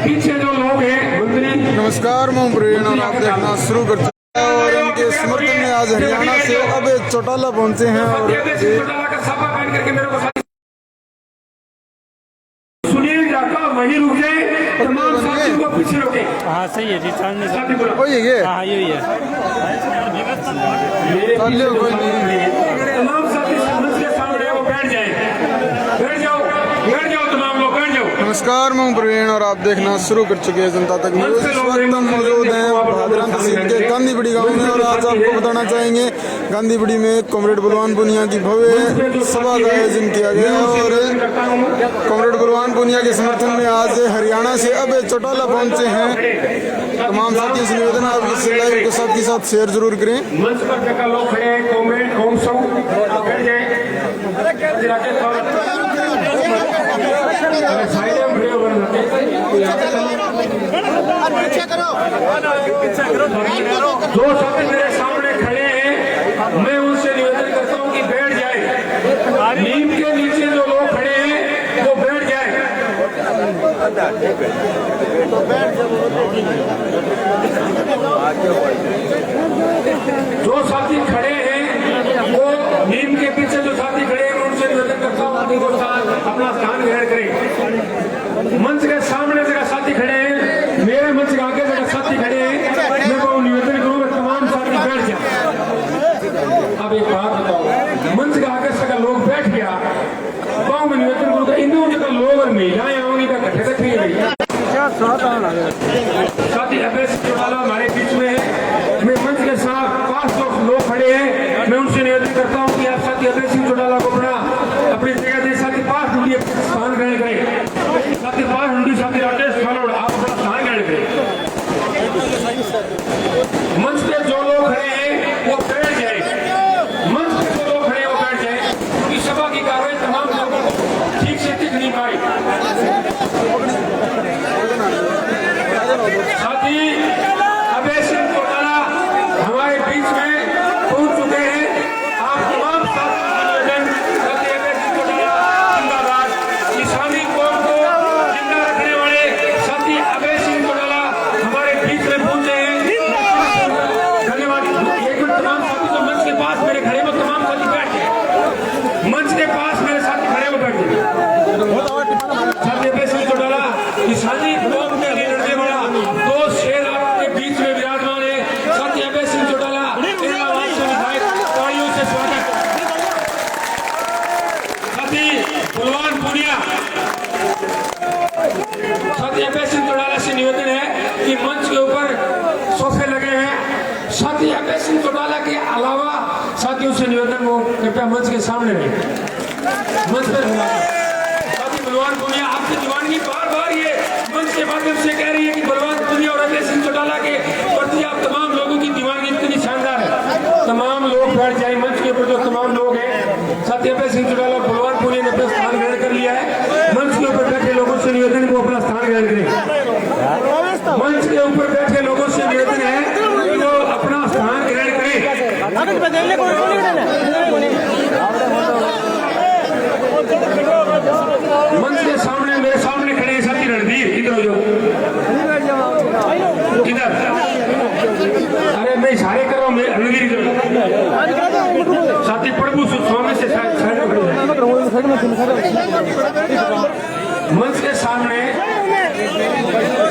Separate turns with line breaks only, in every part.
पीछे जो लोग हैं मंत्री।
नमस्कार, मैं प्रवीण और आप देखना शुरू कर चुके हैं और इनके समर्थन में आज हरियाणा से अभय चौटाला पहुंचे हैं। और
सुनील जाका वहीं रुक जाए, तमाम साथियों को पीछे रोके।
हाँ सही है जी, सामने
वही है,
हाँ यही है।
तमाम साथी मंच के सामने वो बैठ जाए, बैठ जाओ तमाम लोग बैठ जाओ।
नमस्कार, मैं प्रवीण और आप देखना शुरू कर चुके हैं जनता तक न्यूज। इस वक्त हम मौजूद हैं भादरा तहसील के गांधीबड़ी गांव में और आज आपको बताना चाहेंगे गांधीबड़ी में कॉमरेड बलवान पूनिया की भव्य सभा का आयोजन किया गया और कॉमरेड बलवान पूनिया के समर्थन में आज हरियाणा से अभय चौटाला पहुंचे हैं। तमाम साथियों से निवेदन है आप इस लाइव को साथ के साथ शेयर जरूर करें।
मंच पर जगह लोग खड़े हैं, कॉमरेड ओम सौ बैठ जाए। जो साथी मेरे सामने खड़े हैं मैं उनसे निवेदन करता हूं कि बैठ जाए। नीम के नीचे जो लोग खड़े हैं वो बैठ जाए। जो साथी खड़े हैं वो नीम के पीछे जो साथी खड़े हैं उनसे निवेदन करता हूं कि वो अपना स्थान ग्रहण करें। मंच के सामने जगह साथी खड़े हैं, मेरे मंच के आगे जगह साथी खड़े हैं, मैं वो निवेदन करूंगा तमाम साथी बैठ जाए। अब एक बात बताओ, मंच के आगे से लोग बैठ गया गाँव में निवेदन करूंगा इन जगह लोग और महिलाएं आऊंगी का घटे तक नहीं रही। साथी अभय चौटाला हमारे बीच में है। मैं मंच के साथ 5 लोग खड़े हैं, मैं उनसे निवेदन करता हूं कि आप साथी अभय सिंह चौटाला को अपनी जगह दे। साथी 5 ढूंढिए स्थान ग्रहण करें। साथी 5 ढूंढी साथी राजेश खालोड़ आप अपना स्थान ग्रहण करें। मंच पे जो लोग खड़े हैं वो बैठ जाए। मंच पे जो लोग खड़े हैं वो बैठ जाए क्योंकि सभा की कार्रवाई तमाम लोगों को ठीक से दिख नहीं पाई। साथी अभय सिंह चौटाला हमारे बीच में पहुंच चुके हैं। आप तमाम साथी अभय सिंह चौटाला जिंदाबाद। किसानी कौम को जिंदा रखने वाले साथी अभय सिंह चौटाला हमारे बीच में पहुंचे हैं। धन्यवाद। एक मिनट, तमाम साथी जो मंच के पास मेरे खड़े वो तमाम साथी बैठ गए। मंच के पास मेरे साथी खड़े वो बैठ गए। साथी अभय सिंह चौटाला किसानी कौम के लिए लड़ने वाला 2 शेर आपके बीच में विराजमान है। साथी अभय सिंह चौटाला इलाहाबाद से विधायक, तालियों से स्वागत। साथी बलवान पूनिया, साथी अभय सिंह चौटाला से निवेदन है कि मंच के ऊपर सोफे लगे हैं। साथी अभय सिंह चौटाला के अलावा साथियों से निवेदन वो कृपया मंच के सामने रहे। मंच पर साथी बलवान पूनिया आपकी दीवानगी बार बार ये मंच के माध्यम से कह रही है कि बलवान पूनिया और अभय सिंह चौटाला के प्रति आप तमाम लोगों की दीवानगी इतनी शानदार है। तमाम लोग बैठ जाए। मंच के ऊपर जो तमाम लोग हैं साथी अभय सिंह चौटाला और बलवान पूनिया ने अपना स्थान ग्रहण कर लिया है। मंच के ऊपर बैठे लोगों से निवेदन को अपना स्थान ग्रहण करें। मंच के ऊपर बैठे लोगों से निवेदन है कि वो अपना स्थान ग्रहण करें। मंच के सामने मेरे सामने खड़े हैं साथी रणधीर, इधर हो जाओ, इधर। अरे मैं इशारे कर रहा हूँ, मैं रणधीर इधर। साथी प्रभु स्वामी से मंच के सामने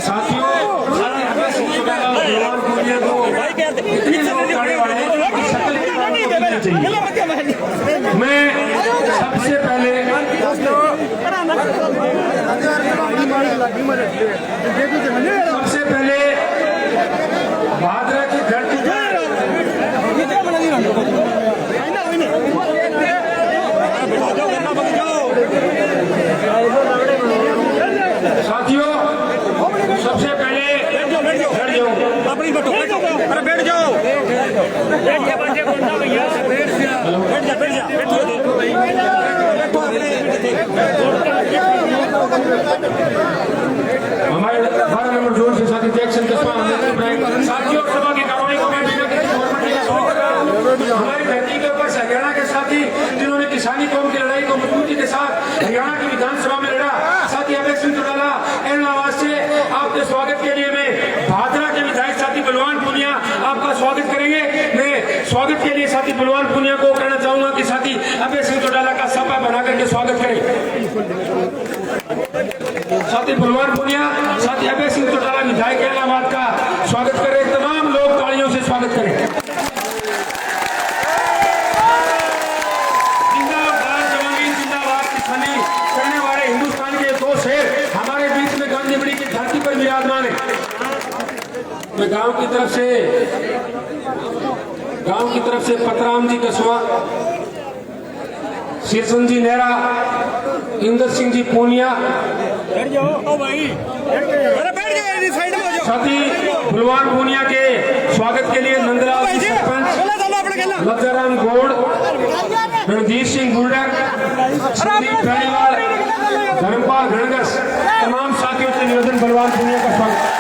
साथियों साथी अभय सिंह चौटाला और बलवान पूनिया को इतने लोग खड़े वाले हैं कि शक्ल चाहिए। मैं सबसे पहले भादरा की धरती साथियों सबसे पहले बैठ जाओ। हमारे 12 नंबर स्वागत के लिए मैं भादरा के विधायक साथी बलवान पुनिया आपका स्वागत करेंगे। मैं स्वागत के लिए साथी बलवान पुनिया को कहना चाहूंगा कि साथी अभय सिंह चौटाला का सपा बना करके स्वागत करें। साथी बलवान पुनिया, साथी अभय सिंह चौटाला विधायक इलाहाबाद का स्वागत करें। तमाम लोग तालियों से स्वागत करें। जिंदाबाद जवानी, जिंदाबाद किसानी करने वाले हिंदुस्तान के दो शेर हमारे बीच में गांधीबड़ी की धरती पर विराजमान है। मैं गांव की तरफ से पतराम जी कसवा, शीर्षन जी नेहरा, इंदर सिंह जी पूनिया, साथी बलवान पूनिया के स्वागत के लिए नंदलाल जी सरपंच, लज्जाराम गौड़, रणधीर सिंह गुर्डक, संदीप बेनीवाल, धर्मपाल घनगस, तमाम साथियों से निवेदन बलवान पूनिया का स्वागत।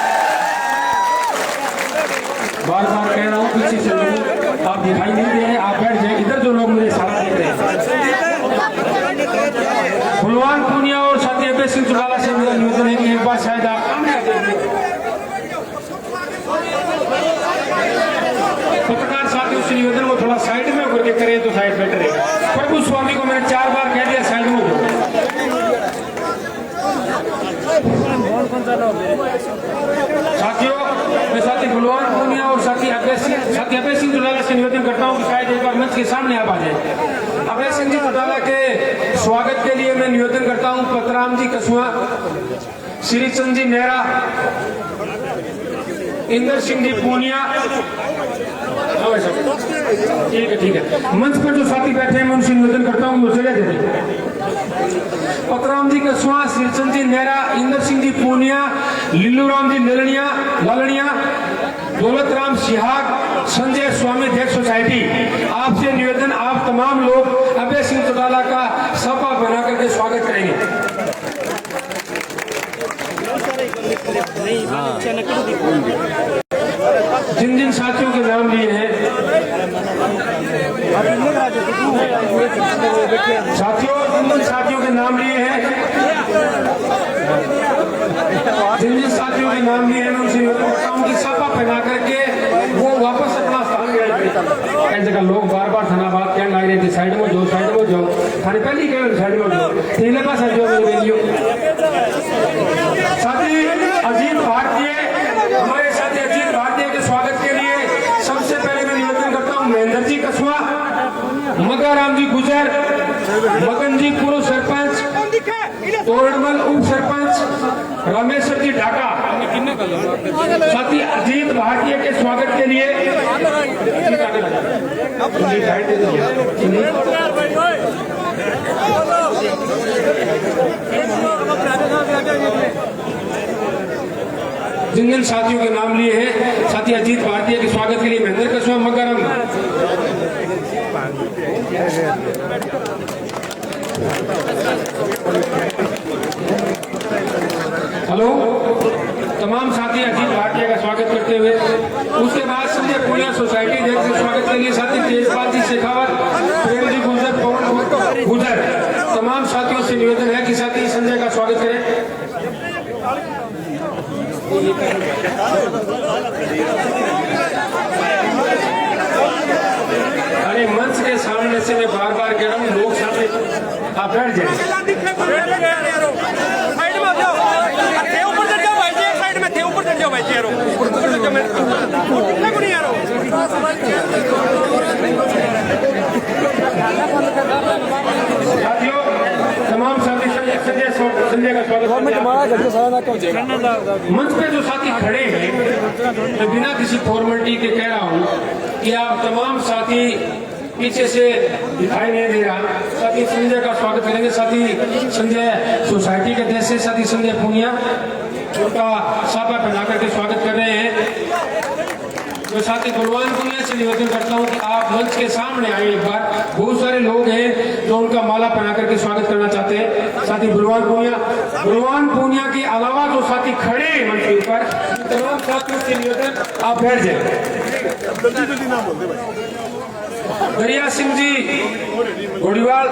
बार बार कह रहा हूँ पीछे से लोग आप दिखाई नहीं दे रहे, आप बैठ जाए। इधर जो लोग मुझे सारा देख रहे हैं, बलवान पूनिया और साथी अभय सिंह चौटाला से मेरा निवेदन है कि एक बार शायद आप पत्रकार साथियों से निवेदन को थोड़ा साइड में होकर के करें तो शायद बेटर है। प्रभु स्वामी को मैंने 4 बार कह दिया साइड में हो। साथियों, मैं साथी बलवान पूनिया और साथी अभय सिंह चौटाला से निवेदन करता हूं कि शायद एक बार मंच के सामने आप आ जाए। अभय सिंह जी चौटाला के स्वागत के लिए मैं निवेदन करता हूं पतराम जी कसुआ, श्रीचंद जी नेहरा, इंदर सिंह जी पूनिया। ठीक है। मंच पर जो साथी बैठे हैं मैं उनसे निवेदन करता हूं वो चले जाए। पतराम जी कसुआ, श्रीचंद जी नेहरा, इंदर सिंह जी पूनिया, लिल्लूराम जी लालनिया, दौलत राम सिहाग, संजय स्वामी देख सोसाइटी, आपसे निवेदन आप तमाम लोग अभय सिंह चौटाला का सपा बना करके स्वागत करेंगे। जिन जिन साथियों के नाम लिए हैं साथियों, जिन जिन साथियों के नाम लिए हैं मैं उनसे निवेदन करता हूं कि सपा पहना करके वो वापस अपना स्थान ले। ऐसी जगह लोग बार बार धन्यवाद कहने लग रहे थे साइड में जाओ थाने पहले कहे साइड में जाओ तीन पास साथी अजीत भारतीय, हमारे साथी अजीत भारतीय के स्वागत के लिए सबसे पहले मैं निवेदन करता हूं महेंद्र जी कसवा, मगाराम जी गुजर, मगन जी पूर्व सरपंच, तोरणमल उप सरपंच, रामेश्वर जी ढाका। साथी अजीत भारतीय के स्वागत के लिए जिन जिन साथियों के नाम लिए हैं साथी अजीत भारतीय के स्वागत के लिए महेंद्र कसवा, मगाराम हेलो, तमाम साथी अजीत भाटिया का स्वागत करते हुए उसके बाद संजय पूनिया सोसाइटी देख के स्वागत के लिए साथी तेजपाल जी शेखावत, प्रेम जी गुजर, पवन गुजर, तमाम साथियों से निवेदन है कि साथी संजय का स्वागत करें। अरे मंच के सामने से मैं बार बार कह रहा हूँ लोग सामने आप बैठ जाए। साथियों, तमाम साथी संजय का स्वागत। मंच पे जो साथी खड़े हैं मैं बिना किसी फॉर्मेलिटी के कह रहा हूँ कि आप तमाम साथी पीछे से दिखाई नहीं दे रहा, साथी संजय का स्वागत करेंगे। साथी संजय सोसाइटी के देश से साथी संजय पूनिया उनका सापा पहना करके स्वागत कर रहे हैं। मैं साथी बलवान पुनिया से निवेदन करता हूं कि आप मंच के सामने आए एक बार। बहुत सारे लोग हैं जो उनका माला पहना करके स्वागत करना चाहते हैं। साथी बलवान पुनिया के अलावा जो साथी खड़े हैं मंच के ऊपर, तमाम साथियों से निवेदन आप बैठ जाए। दरिया सिंह जी घोड़ीवाल,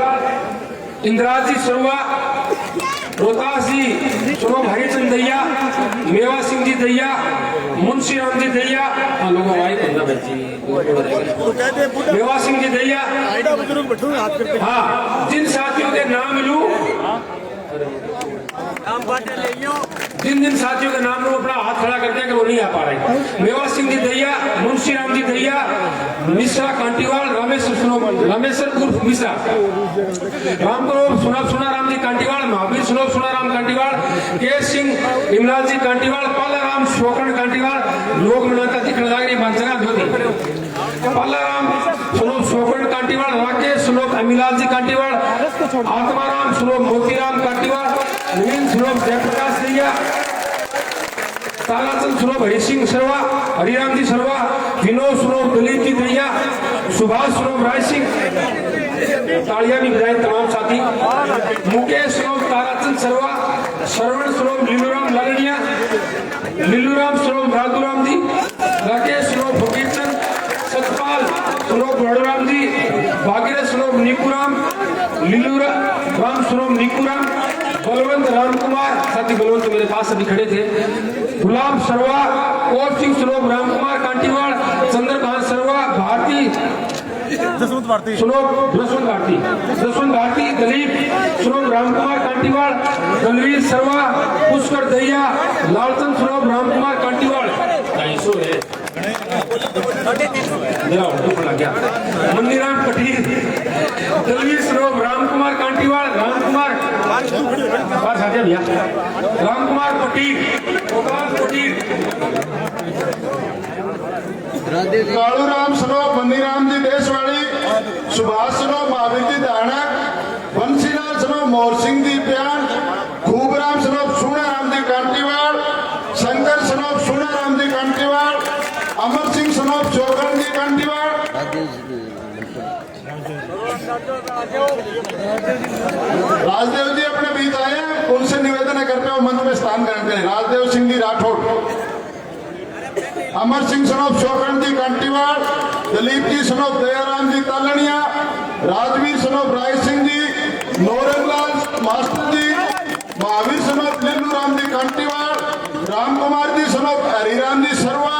इंद्राज जी सरुआ, रोहतास जी सुनो भाई चंदैया, मेवा सिंह जी दैया, मुंशी राम जी दैया, लोगों भाई मेवा सिंह जी दैया। हाँ, जिन साथियों के नाम लूं, जिन साथियों के नाम लूं अपना हाथ खड़ा करते हैं कि वो नहीं आ पा रहे। मेवा सिंह जी दैया, मुंशी राम जी दैया, मिश्रा कांटीवाल, रामेश्वर उर्फ मिश्रा, रामपुर सुना राम जी कांटीवाल, महावीर सुना राम कांटीवाल, के सिंह इमलाल जी कांटीवाल, पालाराम शोकन कांटीवाल, लोग मनाता दिखने लगे मानसंगा धोती, पालाराम शोकन कांटीवाल, राकेश सुनोक अमिलाल जी कांटीवाल, आत्माराम सुनोक मोतीराम कांटीवाल, नवीन सुनोक जयप्रकाश दैया, ताराचंद सुनोक हरि सिंह सरवा, हरिराम जी सरवा, विनोद सुनोक दलीप जी दैया, सुभाष सुनोक राय सिंह, तालियां भी बजाएं तमाम साथी, मुकेश सुनोक ताराचंद सरवा, श्रवण सुनोक लीलूराम लालनिया, लीलूराम सुनोक राघुराम जी, राकेश सुनोक फकीरचंद, सतपाल सुनोक बड़ूराम जी, भागीरथ सुनोक निकुराम, लीलूराम सुनोक निकुराम, बलवंत राम कुमार, साथी बलवंत मेरे पास अभी खड़े थे, गुलाब सरवा, और सिंह सुनोक राम कुमार कांटीवाल, चंद्रकांत सरवा, भारती जसवंत भारती, दलीप सुनोक राम कुमार कांटीवाल, दलवीर सरवा, पुष्कर दैया, लालचंद सुनोक राम कुमार कांटीवाल, मंदिराम पटील, दलवीर सुनोक राम कुमार कांटीवाल, राम कुमार भैया, राम कुमार पटील,
कालूराम सनोप बन्नीराम जी देशवाड़ी, सुभाष सनोप महावीर जी दानक, बंसीलाल सनोप मोर सिंह जी प्यान, खूबराम सनोप सूणाराम जी कांटीवाल, शंकर सनोप सूणाराम जी कांटीवाल, अमर सिंह सनोप चौकन जी कांटीवाल, राजदेव जी अपने बीच आए हैं, उनसे निवेदन है करते हुए मंच में स्थान करते हैं। राजदेव सिंह जी राठौड़, अमर सिंह सनोप शोकन जी कांटीवाल, दलीप जी सनोप दयाराम जी तालनिया, राजवीर सनोप राय सिंह जी, नौरंगलाल मास्टर जी, महावीर सनोप लीलूराम जी कांटीवाल, राम कुमार जी सनोप हरिराम जी सरवा,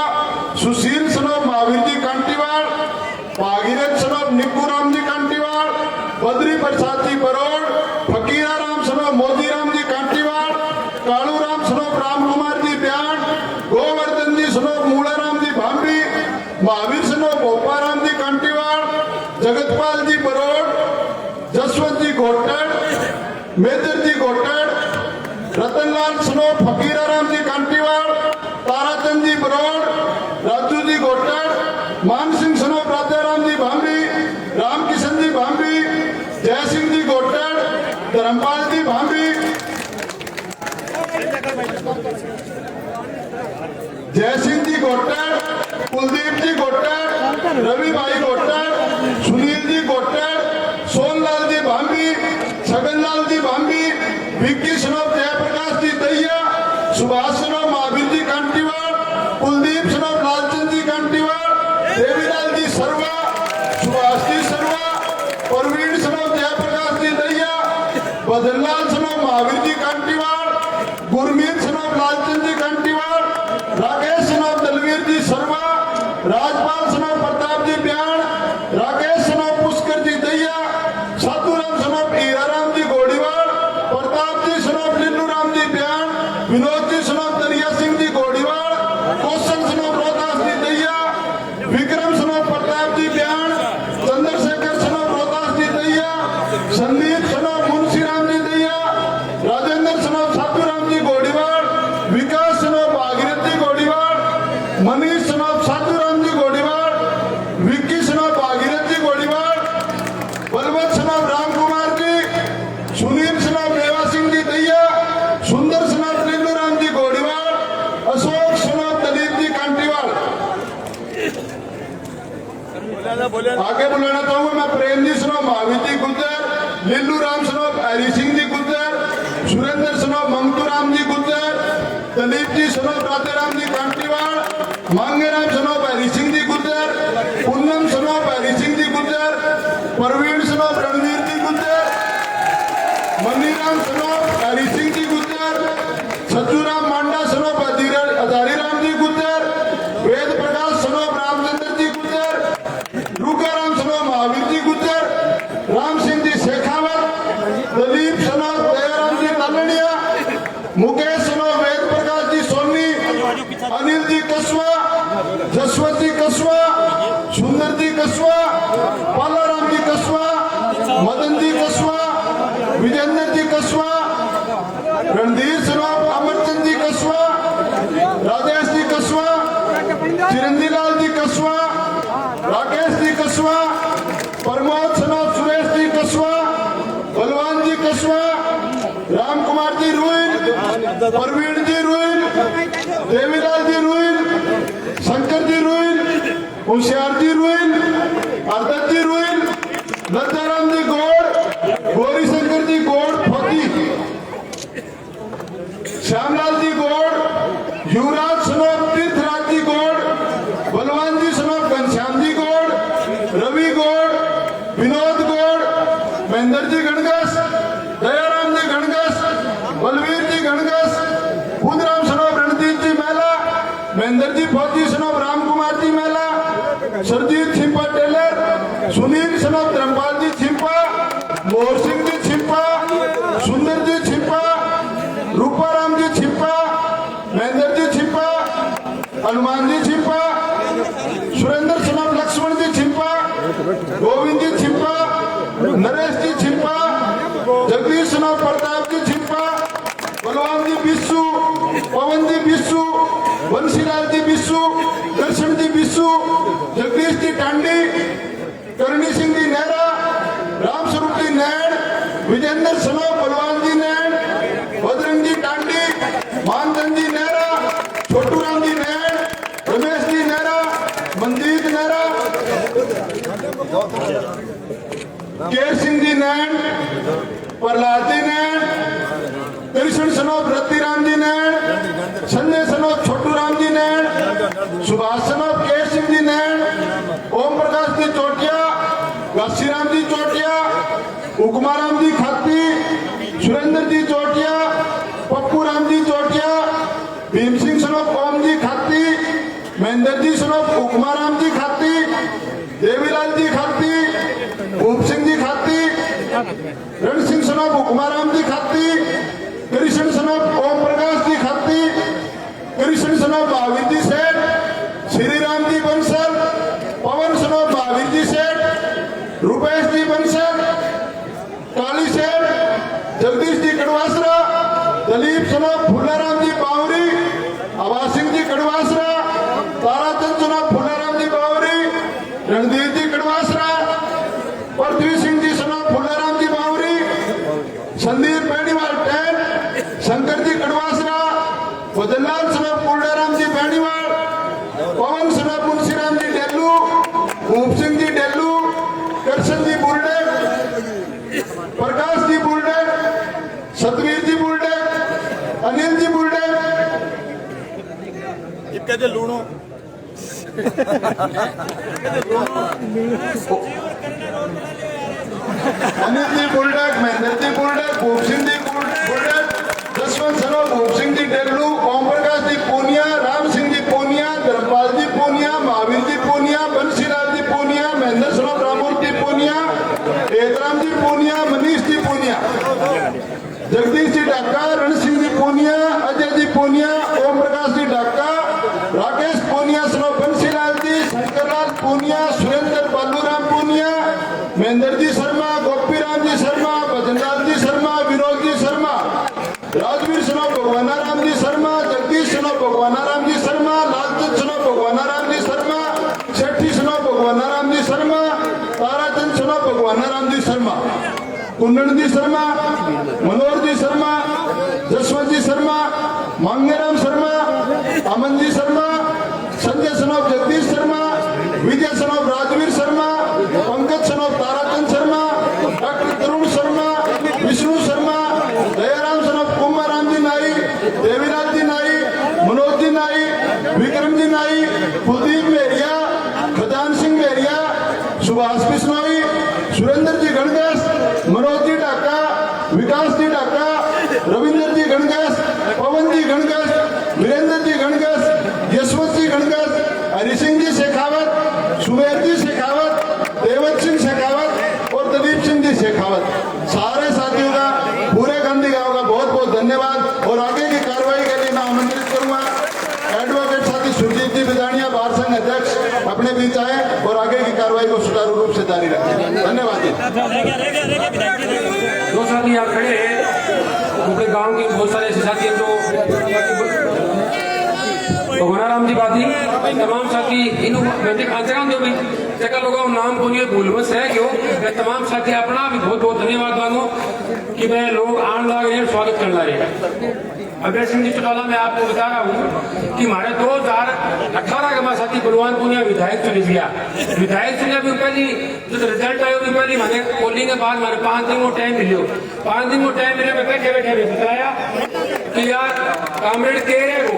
सुशील सनोप महावीर जी कांटीवाल, भागीरथ सनोप निकुराम जी कांटीवाल, बद्री प्रसाद जी बरोड़, फकीराराम सनोप मोतीराम जी कांटीवाल, कालूराम सनोप राम कुमार जी ब्यान, गोवर्धन जी सनोप मूलाराम जी भांबी, महावीर सनोप भोपाराम जी कांटीवाल, जगतपाल जी बरोड़, जसवंत जी घोटड़, मेजर जी घोटड़, रतनलाल सनोप फकीराराम जी कांटीवाल, ताराचंद जी बरोड़, राजू जी घोटड़, मान सिंह सनोप राजाराम जी भांबी, रामकिशन जी भांबी, जय सिंह जी घोटड़, धर्मपाल जी भांबी, जय सिंह जी घोटड़, कुलदीप जी घोटड़, रवि भाई घोटड़, सुनील जी घोटड़, सोनलाल जी भांबी, छगनलाल जी भांबी, विक्की सनोप जयप्रकाश जी दैया, सुभाष सनोप महावीर जी कांटीवाल, कुलदीप सनोप लालचंद जी कांटीवाल, देवीलाल जी सरवा, सुभाष जी सरवा, परवीन सनोप जयप्रकाश जी दैया, बदरलाल सनोप महावीर जी कांटीवाल, गुरमीत सनोप लालचंद जी कांटीवाल, राकेश सनोप दलवीर जी सरवा, राजपाल सनोप प्रताप जी ब्यान, राकेश सनोप पुष्कर जी दैया, साधुराम सनोप हीराराम जी गोड़ीवाल, प्रताप जी सनोप लीलूराम जी ब्यान, विनोद जी सनोप दरिया सिंह जी गोड़ीवाल, कौशल सनोप रोहतास जी दैया, विक्रम सनोप प्रताप जी ब्यान, चंद्रशेखर सनोप रोहतास जी दैया, संदीप सनोप मुंशीराम जी दैया, राजेंद्र सनोप साधुराम जी गोड़ीवाल, विकास सनोप भागीरथ जी गोड़ीवाल, मनीष सनोप साधुराम जी गोड़ीवाल, विक्की सनोप भागीरथ जी गोड़ीवाल, बलवंत सनोप राम कुमार जी, सुनील सनोप मेवा सिंह जी दैया, सुंदर सनोप लीलूराम जी गोड़ीवाल, अशोक सनोप दलीप जी कांटीवाल। आगे बुलाना चाहूंगा मैं प्रेम जी सनोप महावीर जी गुज्जर, लीलूराम सनोप हरि सिंह जी गुज्जर, सुरेंद्र सनोप मंगतूराम जी गुज्जर, दलीप जी सनोप राजाराम जी कांटीवाल, मांगेराम सनोप हरि सिंह जी गुज्जर, पूनम सनोप हरि सिंह जी गुज्जर, परवीन सनोप रणवीर जी गुज्जर, मनीराम सनोप हरि सिंह जी गुज्जर, सज्जूराम मांडा सनोप हजारी अनिल जी कसवा, जसवंत जी कसवा, सुंदर जी कसवा, पालाराम जी कसवा, मदन जी कसवा, विजेंद्र जी कसवा, रणधीर सनोप अमरचंद जी कसवा, राजेश जी कसवा, चिरंजी लाल जी कसवा, राकेश जी कसवा, प्रमोद सनोप सुरेश जी कसवा, बलवान जी कसवा, राम कुमार जी रुइल, प्रवीण जी रुइल, देवीलाल जी रुइल, शंकर जी रुइल, होशियार जी रुइल, अरदत जी रुइल, लज्जाराम जी गौड़, गौरी शंकर जी गौड़ फौजी, श्यामलाल जी गौड़, युवराज सनोप तीर्थराज जी गौड़, बलवान जी सनोप घनश्याम जी गौड़, रवि गौड़, विनोद गौड़, महेंद्र जी गणगस, दयाराम जी गणगस, बलवीर जी गणगस, बुधराम सनोप रणजीत जी मेला, महेंद्र जी फौजी सनोप राम कुमार जी मेला, सरजीत छिंपा टेलर, सुनील सनोप धर्मपाल जी छिंपा, मोहर सिंह जी छिंपा, सुंदर जी छिंपा, रूपाराम जी छिंपा, महेंद्र जी छिंपा, हनुमान जी छिंपा, सुरेंद्र सनोप लक्ष्मण जी छिंपा, गोविंद जी छिंपा, नरेश जी छिंपा, जगदीश सनोप प्रताप जी छिंपा, भगवान जी बिस्सू, पवन जी बिस्सू, बंसीलाल जी बिस्सू, दर्शन जी बिस्सू, जगदीश जी टांडी, करणी सिंह जी नेहरा, राम स्वरूप जी नैन, विजेंद्र सनोप बलवान जी नैन, बजरंग जी टांडी, मानचंद जी नेहरा, छोटू राम जी नैन, रमेश जी नेहरा, मनजीत नेहरा, केर सिंह जी नैन, प्रहलाद जी नैन, कृष्ण सनोप रतिराम जी नैन, संजय सनोप छोटू राम जी नैन, सुभाष सनोप केर सिंह जी नैन, ओम प्रकाश जी चोटिया, घासीराम जी चोटिया, उकमाराम जी खाती, सुरेंद्र जी चोटिया, पप्पू राम जी चोटिया, भीम सिंह सनोप ओम जी खाती, महेंद्र जी सनोप उकमाराम जी खाती, देवीलाल जी खाती, भूप सिंह जी खाती, रण सिंह सनोप उकमाराम जी खाती, कृष्ण सनोप ओम प्रकाश जी खाती, कृष्ण सनोप महावीर जी सेठ, श्री राम जी बंसल, पवन सनोप महावीर जी सेठ, रुपेश जी बंसल, काली सेठ, जगदीश जी कड़वासरा, दलीप सनोप फुल्लाराम जी बावरी, आवाज सिंह जी कड़वासरा, ताराचंद सनोप फुल्लाराम जी बावरी, रणधीर जी कड़वासरा, पृथ्वी सिंह जी सनोप फुल्लाराम जी बावरी, संदीप बेनीवाल टैन, शंकर जी कड़वासरा, बदनलाल सनोप फुल्लाराम जी बेनीवाल, पवन सनोप मुंशीराम जी डेल्लू, भूप सिंह जी डेल्लू, करशन जी बुरडे, प्रकाश जी बुरडे, सतवीर जी बुरडे, अनिल जी बुरडे,
कहते लूणो
अनिल जी बुरडे, महेंद्र जी बुरडे, भूप सिंह जी बुरडे, जसवंत सनोप भूप सिंह जी डेल्लू, ओम प्रकाश जी पूनिया, राम सिंह जी पूनिया, धर्मपाल जी पूनिया, महावीर जी पूनिया, बंसीलाल जी पूनिया, महेंद्र सनोप रामूर्ति पूनिया, एतराम जी पूनिया, मनीष जी पूनिया, जगदीश जी डाका, रण सिंह जी पूनिया, अजय जी पूनिया, ओम प्रकाश जी डाका, राकेश पूनिया सनोप बंसीलाल जी, शंकरलाल पूनिया, सुरेंद्र बालूराम पूनिया, महेंद्र जी शर्मा, गोपीराम जी शर्मा, भजनलाल जी शर्मा, विनोद जी शर्मा, राजवीर सनोप भगवानाराम जी शर्मा, जगदीश सनोप भगवानाराम जी शर्मा, लालचंद सनोप भगवानाराम जी शर्मा, शेट्टी सनोप भगवानाराम जी शर्मा, ताराचंद सनोप भगवानाराम जी शर्मा, कुंदन जी शर्मा, मनोहर जी शर्मा, जसवंत जी शर्मा, मांगेराम शर्मा, अमन जी शर्मा, संजय सनोप जगदीश शर्मा, विजय सनोप राजवीर शर्मा, पंकज सनोप ताराचंद शर्मा, डॉक्टर तरुण शर्मा, विष्णु शर्मा, दयाराम सनोप कुमाराम जी नाई, देवीराज जी नाई, मनोज जी नाई, विक्रम जी नाई, कुलदीप मेहरिया, खजान सिंह मेहरिया, सुभाष बिश्नोई, सुरेंद्र जी गणगस, मनोज जी डाका, विकास जी डाका, रविंद्र जी गणगस, पवन जी गणगस, वीरेंद्र जी गणगस, यशवंत जी गणगस, हरि सिंह जी शेखावत, सुमेर जी शेखावत, देवत सिंह शेखावत और दलीप सिंह जी शेखावत, सारे साथियों का पूरे गांधी गांव का बहुत बहुत धन्यवाद। और आगे की कार्रवाई के लिए मैं आमंत्रित करूंगा एडवोकेट कार्यवाही को सुचारू रूप से जारी रखें। धन्यवाद जी।
दो साथी यहाँ खड़े हैं, उनके गांव के बहुत सारे ऐसे साथी हैं तो घनाराम जी बाती तमाम साथी इन जो भी जगह लोगों नाम को नहीं भूल बस है क्यों मैं तमाम साथी अपना भी बहुत बहुत धन्यवाद मांगू कि मैं लोग आने लगे हैं, स्वागत करना रहे। अभय सिंह जी चौटाला मैं आपको बता रहा हूँ कि हमारे 2018 के बाद साथी बलवान पुनिया विधायक चुनी दिया। विधायक चुने भी पहली जो रिजल्ट आयो भी पहली मैंने पोलिंग के बाद हमारे 5 दिन को टाइम मिलो। 5 दिन को टाइम मिले मैं बैठे बैठे भी बताया कि यार कामरेड कह रहे हो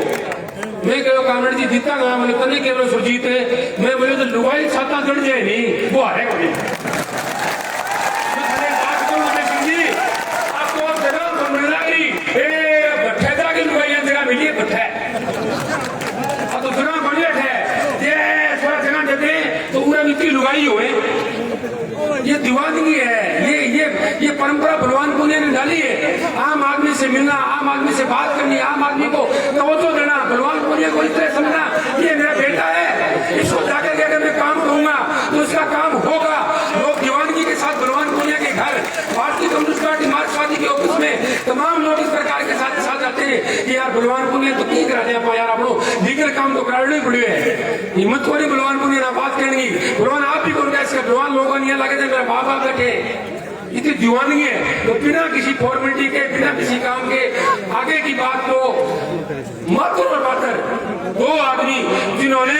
मैं कहो कामरेड जी जीता गया मैंने तो नहीं कह सुरजीत है मैं बोले तो लुगाई छाता चढ़ जाए नहीं वो हारे को नहीं। आपको अब जगह मिल रही भट्ठेदार की लुगाई जगह मिली है भट्ठे अब तो जगह बड़ी है ये थोड़ा जगह देते तो पूरा मिट्टी लुगाई हुए ये दीवानगी है ये परंपरा बलवान पुनिया ने डाली है। आम आदमी से मिलना, आम आदमी से बात करनी, आम आदमी को तवज्जो देना, बलवान पुनिया को इस तरह समझना ये मेरा बेटा है इसको जाकर के अगर मैं काम करूंगा तो इसका काम होगा। लोग दीवानगी के साथ बलवान पुनिया के घर भारतीय कम्युनिस्ट पार्टी मार्क्सवादी के ऑफिस में तमाम लोग इस प्रकार के साथ जाते हैं कि यार बलवान पुनिया तो की करा दिया यार आप लोग लीगल काम तो कराने ही पड़े है हिम्मत को नहीं बलवान पुनिया ना बात करनी बलवान आप भी करोगे इसका बलवान लोगों नहीं लगे थे मेरा बाबा बैठे इतनी दीवानगी है तो बिना किसी फॉर्मेलिटी के बिना किसी काम के आगे की बात को मात्र और मात्र 2 आदमी जिन्होंने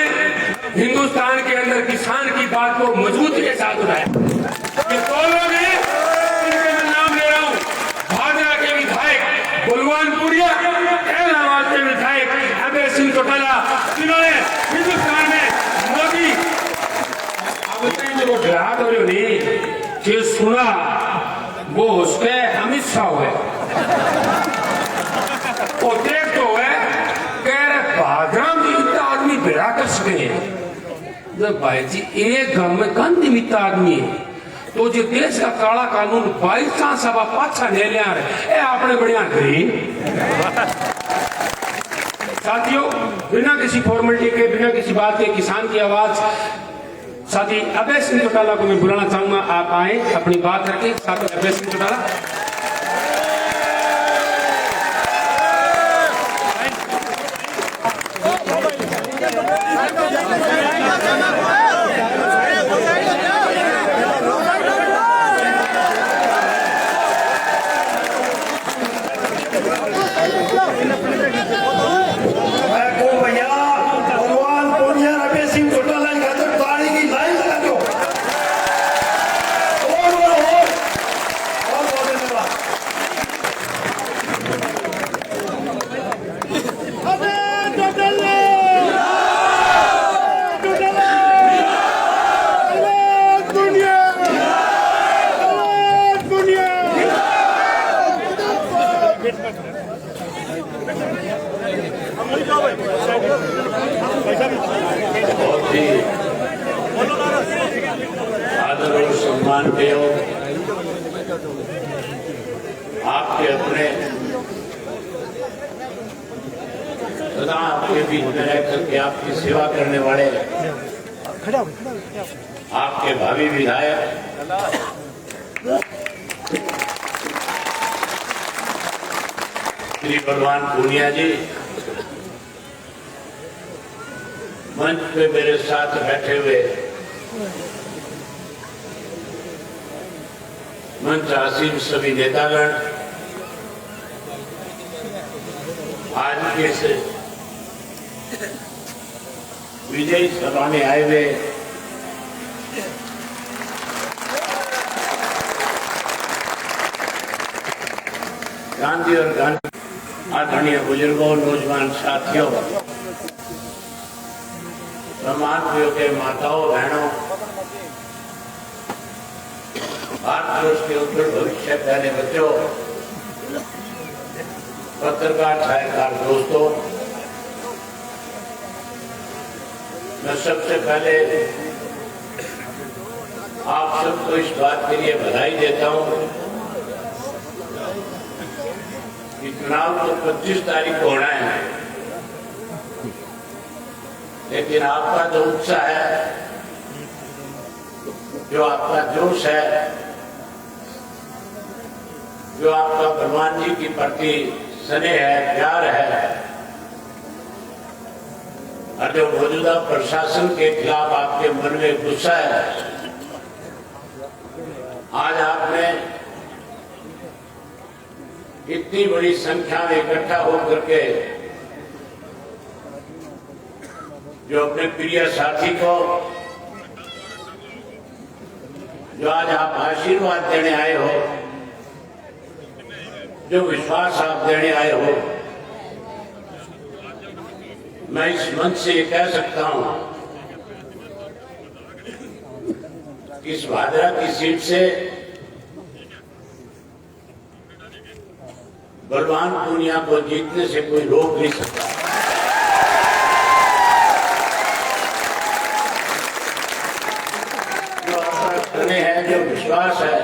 हिंदुस्तान के अंदर किसान की बात को मजबूती के साथ उठाया। ये 2 लोग हैं जिनके मैं नाम ले रहा हूँ। भाजपा के विधायक बलवान पुनिया, इलाहाबाद के विधायक अभय सिंह चौटाला जिन्होंने हिंदुस्तान में मोदी जो ग्राहक हो नहीं जो सुना वो उसके अमित शाह है और देख तो है कह रहे भाजराम जी इतना आदमी भिड़ा कर सके जब भाई जी एक गांव में कन निमित्त आदमी है तो जो देश का काला कानून 22 सभा पाछा ले लिया है आपने बढ़िया करी। साथियों बिना किसी फॉर्मेलिटी के बिना किसी बात के किसान की आवाज साथी अभय सिंह चौटाला को मैं बुलाना चाहूंगा आप आए अपनी बात रखें। साथी अभय सिंह चौटाला
आदर और सम्मान के हो आपके अपने सदा आपके बीच में रह करके आपकी सेवा करने वाले आपके भावी विधायक श्री बलवान पुनिया जी मंच पे मेरे साथ बैठे हुए मंच आसीन सभी नेतागण आज के इस विजयी सभा में आए हुए गांधी और गांधी आदरणीय बुजुर्गों नौजवान साथियों समाज के माताओं बहनों भारत देश के उज्जवल भविष्य पहले बच्चों पत्रकार छायाकार दोस्तों मैं सबसे पहले आप सबको इस बात के लिए बधाई देता हूं कि चुनाव तो 25 तारीख को होना है लेकिन आपका जो उत्साह है जो आपका जोश है, जो आपका भगवान जी के प्रति स्नेह है, प्यार है, और जो मौजूदा प्रशासन के खिलाफ आपके मन में गुस्सा है, आज आपने इतनी बड़ी संख्या में इकट्ठा होकर के जो अपने प्रिय साथी को, जो आज आप आशीर्वाद देने आए हो, जो विश्वास आप देने आए हो, मैं इस मंच से ये कह सकता हूं कि इस भादरा की सीट से बलवान पूनिया को जीतने से कोई रोक नहीं सकता। जो आपका स्नेह है, जो विश्वास है,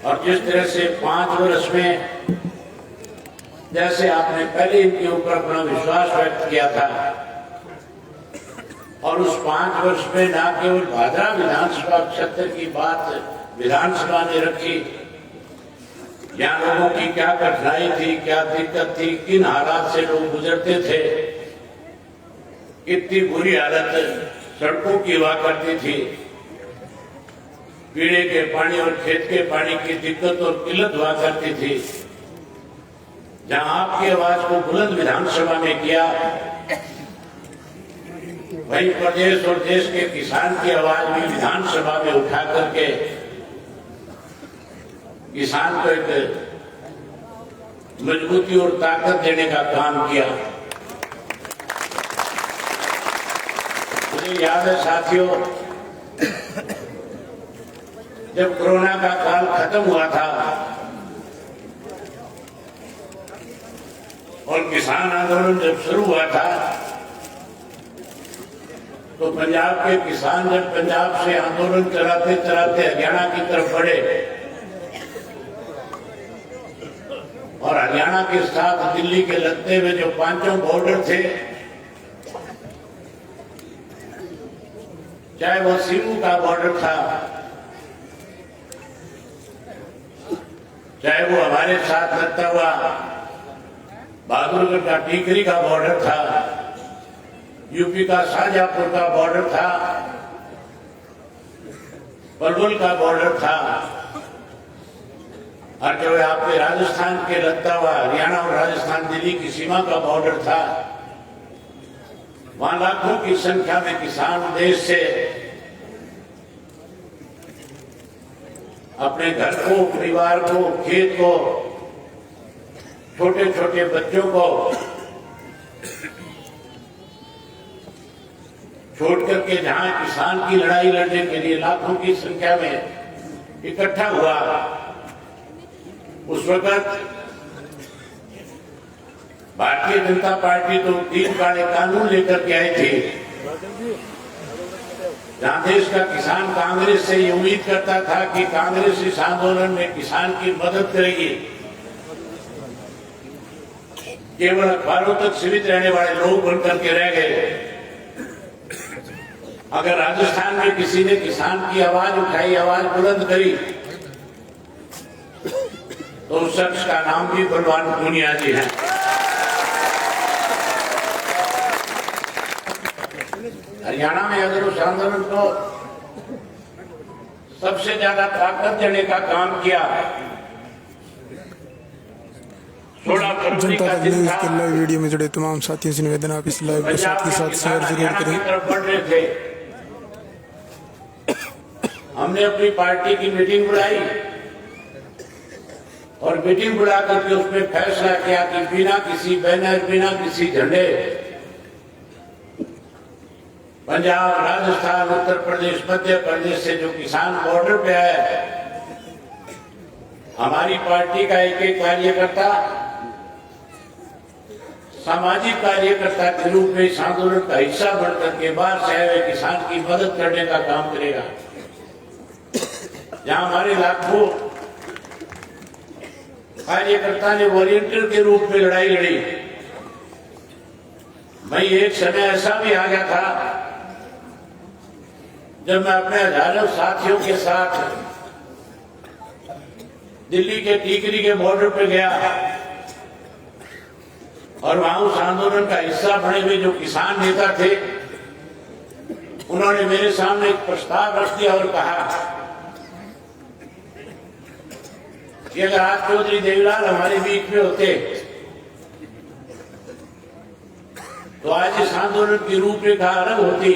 और जिस तरह से 5 वर्ष में जैसे आपने पहले इनके ऊपर अपना विश्वास व्यक्त किया था, और उस 5 वर्ष में न केवल भादरा विधानसभा क्षेत्र की बात विधानसभा ने रखी, यहाँ लोगों की क्या कठिनाई थी, क्या दिक्कत थी, किन हालात से लोग गुजरते थे, कितनी बुरी हालत सड़कों की हुआ करती थी, पीने के पानी और खेत के पानी की दिक्कत और किल्लत हुआ करती थी, जहां आपकी आवाज को बुलंद विधानसभा में किया, वही प्रदेश और देश के किसान की आवाज भी विधानसभा में उठा करके किसान को एक मजबूती और ताकत देने का काम किया। मुझे याद है साथियों, जब कोरोना का काल खत्म हुआ था और किसान आंदोलन जब शुरू हुआ था, तो पंजाब के किसान जब पंजाब से आंदोलन चलाते चलाते हरियाणा की तरफ बढ़े, और हरियाणा के साथ दिल्ली के लगते हुए जो 5 बॉर्डर थे, चाहे वो सीमू का बॉर्डर था, चाहे वो हमारे साथ लगता हुआ बहादुरगढ़ का टीकरी का बॉर्डर था, यूपी का शाहजहांपुर का बॉर्डर था, पलवल का बॉर्डर था, और जो आपके राजस्थान के लगता हुआ हरियाणा और राजस्थान दिल्ली की सीमा का बॉर्डर था, वहां लाखों की संख्या में किसान देश से अपने घर को, परिवार को, खेत को, छोटे छोटे बच्चों को छोड़ करके जहां किसान की लड़ाई लड़ने के लिए लाखों की संख्या में इकट्ठा हुआ, उस वक्त भारतीय जनता पार्टी तो 3 काले कानून लेकर के आई थी, जहां देश का किसान कांग्रेस से ये उम्मीद करता था कि कांग्रेस इस आंदोलन में किसान की मदद करेगी। केवल अखबारों तक सीमित रहने वाले लोग बनकर के रह गए। अगर राजस्थान में किसी ने किसान की आवाज उठाई, आवाज बुलंद करी, तो उस शख्स का नाम भी बलवान पूनिया जी है। हरियाणा में अगर उस आंदोलन को सबसे ज्यादा ताकत देने का काम किया,
जनता तक न्यूज के लाइव वीडियो में जुड़े तमाम साथियों से निवेदन, आप इस लाइव को साथ के साथ शेयर जरूर करें।
हमने अपनी पार्टी की मीटिंग बुलाई और मीटिंग बुला करके उसमें फैसला किया कि बिना किसी बैनर, बिना किसी झंडे पंजाब, राजस्थान, उत्तर प्रदेश, मध्य प्रदेश से जो किसान बॉर्डर पे है, हमारी पार्टी का एक एक कार्यकर्ता सामाजिक कार्यकर्ता के रूप में इस आंदोलन का हिस्सा बनकर के बाहर से आए हुए किसान की मदद करने का काम करेगा। जहां हमारे लाखों कार्यकर्ता ने वॉलंटियर के रूप में लड़ाई लड़ी, भाई एक समय ऐसा भी आ गया था जब मैं अपने हजारों साथियों के साथ दिल्ली के टीकरी के बॉर्डर पे गया और वहां उस आंदोलन का हिस्सा बने हुए जो किसान नेता थे, उन्होंने मेरे सामने एक प्रस्ताव रख दिया और कहा कि अगर आज चौधरी देवीलाल हमारे बीच में होते तो आज इस आंदोलन की रूपरेखा अलग होती,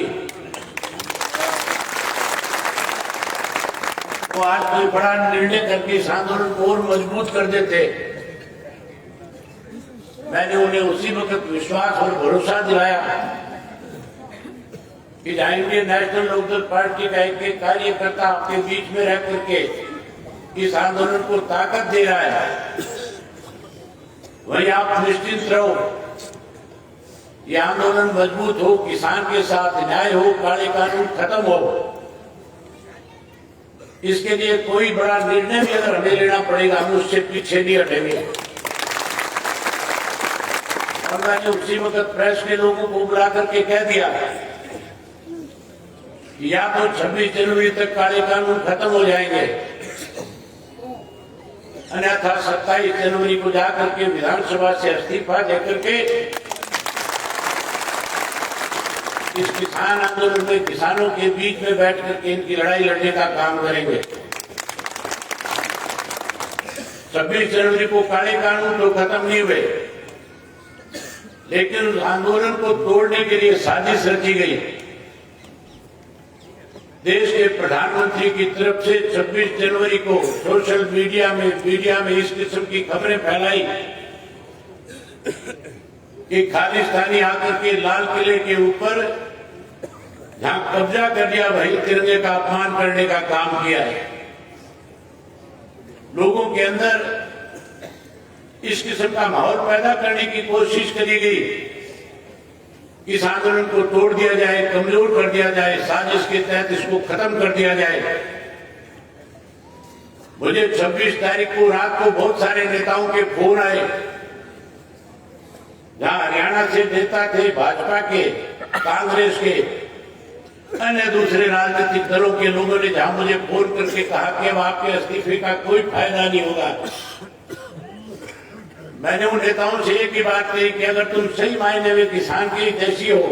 तो आज कोई बड़ा निर्णय करके इस आंदोलन को और मजबूत कर देते। मैंने उन्हें उसी वक्त विश्वास और भरोसा दिलाया कि जहां इंडियन नेशनल लोकदल पार्टी का एक कार्यकर्ता आपके बीच में रह करके इस आंदोलन को ताकत दे रहा है, वहीं आप निश्चिंत रहो, ये आंदोलन मजबूत हो, किसान के साथ न्याय हो, काले कानून खत्म हो। इसके लिए कोई बड़ा निर्णय भी अगर हमें लेना पड़ेगा, हम उससे पीछे नहीं हटेंगे। और मैंने उसी वक्त प्रेस के लोगों को बुला करके कह दिया कि या तो 26 जनवरी तक काले कानून खत्म हो जाएंगे, अन्यथा 27 जनवरी को जाकर के विधानसभा से इस्तीफा देकर के इस किसान आंदोलन में किसानों के बीच में बैठ करके इनकी लड़ाई लड़ने का काम करेंगे। 26 जनवरी को काले कानून तो खत्म नहीं हुए, लेकिन उस आंदोलन को तोड़ने के लिए साजिश रची गई। देश के प्रधानमंत्री की तरफ से 26 जनवरी को सोशल मीडिया में इस किस्म की खबरें फैलाई कि खालिस्तानी आकर के लाल किले के ऊपर जहां कब्जा कर दिया, वही तिरंगे का अपमान करने का काम किया है। लोगों के अंदर इस किस्म का माहौल पैदा करने की कोशिश करी गई, इस आंदोलन को तोड़ दिया जाए, कमजोर कर दिया जाए, साजिश के तहत इसको खत्म कर दिया जाए। मुझे 26 तारीख को रात को बहुत सारे नेताओं के फोन आए, जहां हरियाणा से नेता थे, भाजपा के, कांग्रेस के, अन्य दूसरे राजनीतिक दलों के लोगों ने जहां मुझे फोन करके कहा कि अब आपके इस्तीफे का कोई फायदा नहीं होगा। मैंने उन नेताओं से एक ही बात कही कि अगर तुम सही मायने में किसान के हितैषी हो,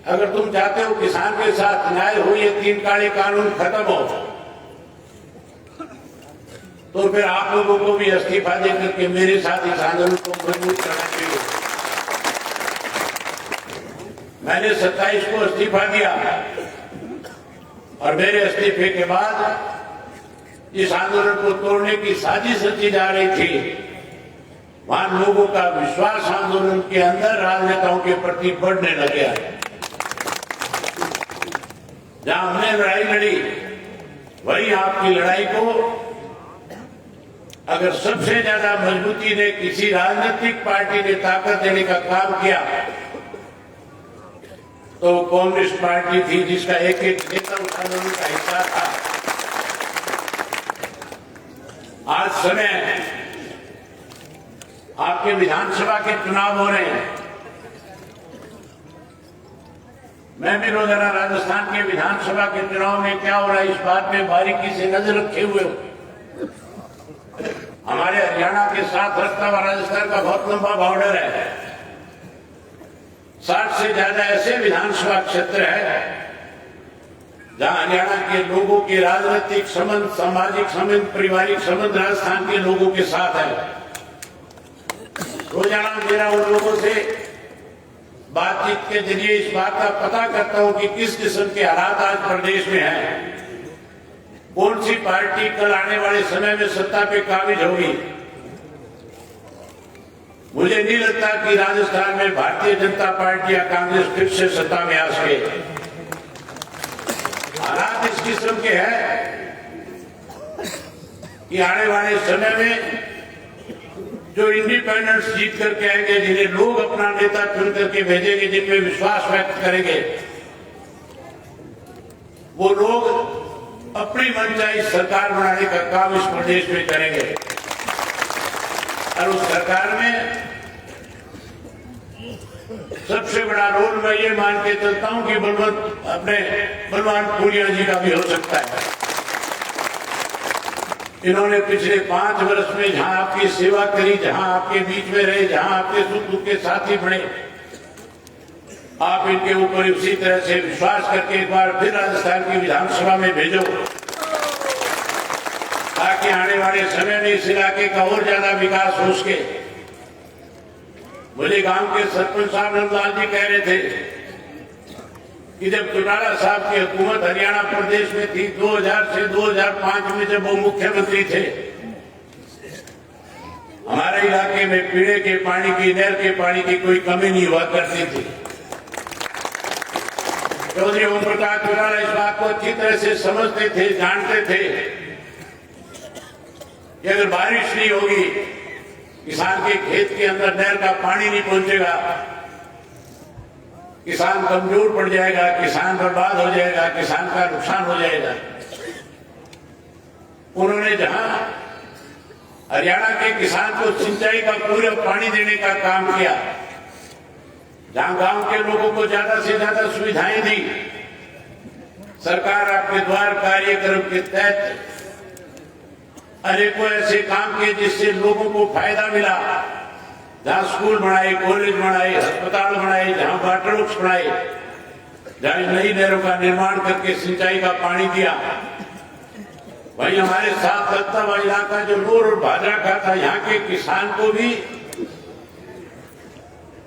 अगर तुम चाहते हो किसान के साथ न्याय हो, ये 3 काले कानून खत्म हो, तो फिर आप लोगों को भी इस्तीफा देकर के मेरे साथ इस आंदोलन को मजबूत करना चाहिए। मैंने 27 को इस्तीफा दिया और मेरे इस्तीफे के बाद इस आंदोलन को तोड़ने की साजिश रची जा रही थी। वहां लोगों का विश्वास आंदोलन के अंदर राजनेताओं के प्रति बढ़ने लग गया। जहां हमने लड़ाई लड़ी, वही आपकी लड़ाई को अगर सबसे ज्यादा मजबूती ने किसी राजनीतिक पार्टी ने ताकत देने का काम किया तो कम्युनिस्ट पार्टी थी, जिसका एक एक नेता उस आंदोलन का हिस्सा था। आज समय आपके विधानसभा के चुनाव हो रहे हैं। मैं भी रोजाना राजस्थान के विधानसभा के चुनाव में क्या हो रहा है इस बात में बारीकी से नजर रखे हुए हूं। हमारे हरियाणा के साथ रखता हुआ राजस्थान का बहुत लंबा बॉर्डर है। 60 से ज्यादा ऐसे विधानसभा क्षेत्र है जहां हरियाणा के लोगों के राजनीतिक संबंध, सामाजिक संबंध, पारिवारिक संबंध राजस्थान के लोगों के साथ है। रोजाना मेरा उन लोगों से बातचीत के जरिए इस बात का पता करता हूं कि किस किस्म के हालात आज प्रदेश में हैं, कौन सी पार्टी कल आने वाले समय में सत्ता पे काबिज होगी। मुझे नहीं लगता कि राजस्थान में भारतीय जनता पार्टी या कांग्रेस फिर से सत्ता में आ सके। हालात इस किस्म के हैं कि आने वाले समय में जो इंडिपेंडेंस जीत करके आएंगे, जिन्हें लोग अपना नेता चुन करके भेजेंगे, जिनमें विश्वास व्यक्त करेंगे, वो लोग अपनी मनचाही सरकार बनाने का काम इस प्रदेश में करेंगे। और उस सरकार में सबसे बड़ा रोल मैं ये मान के चलता हूं कि बलवान पूनिया जी का भी हो सकता है। इन्होंने पिछले 5 वर्ष में जहां आपकी सेवा करी, जहां आपके बीच में रहे, जहां आपके सुख दुख के साथी बने, आप इनके ऊपर उसी तरह से विश्वास करके एक बार फिर राजस्थान की विधानसभा में भेजो, ताकि आने वाले समय में इस इलाके का और ज्यादा विकास हो सके। मुझे गांव के सरपंच साहब नंदलाल जी कह रहे थे कि जब चौटाला साहब की हुकूमत हरियाणा प्रदेश में थी 2000 से 2005 में, जब वो मुख्यमंत्री थे, हमारे इलाके में पीने के पानी की, नहर के पानी की कोई कमी नहीं हुआ करती थी। चौधरी ओम प्रकाश चौटाला इस बात को अच्छी तरह से समझते थे, जानते थे कि अगर बारिश नहीं होगी, किसान के खेत के अंदर नहर का पानी नहीं पहुंचेगा, किसान कमजोर पड़ जाएगा, किसान बर्बाद हो जाएगा, किसान का नुकसान हो जाएगा। उन्होंने जहां हरियाणा के किसान को सिंचाई का पूरा पानी देने का काम किया, जहां गांव के लोगों को ज्यादा से ज्यादा सुविधाएं दी, सरकार आपके द्वार कार्यक्रम के तहत अनेकों ऐसे काम किए जिससे लोगों को फायदा मिला। जहां स्कूल बनाए, कॉलेज बनाए, अस्पताल बनाए, जहां वाटर वर्क्स बनाए, जहां नई नहरों का निर्माण करके सिंचाई का पानी दिया। वहीं हमारे साथ लगता हुआ इलाका जो नूर और भादरा का था, यहाँ के किसान को भी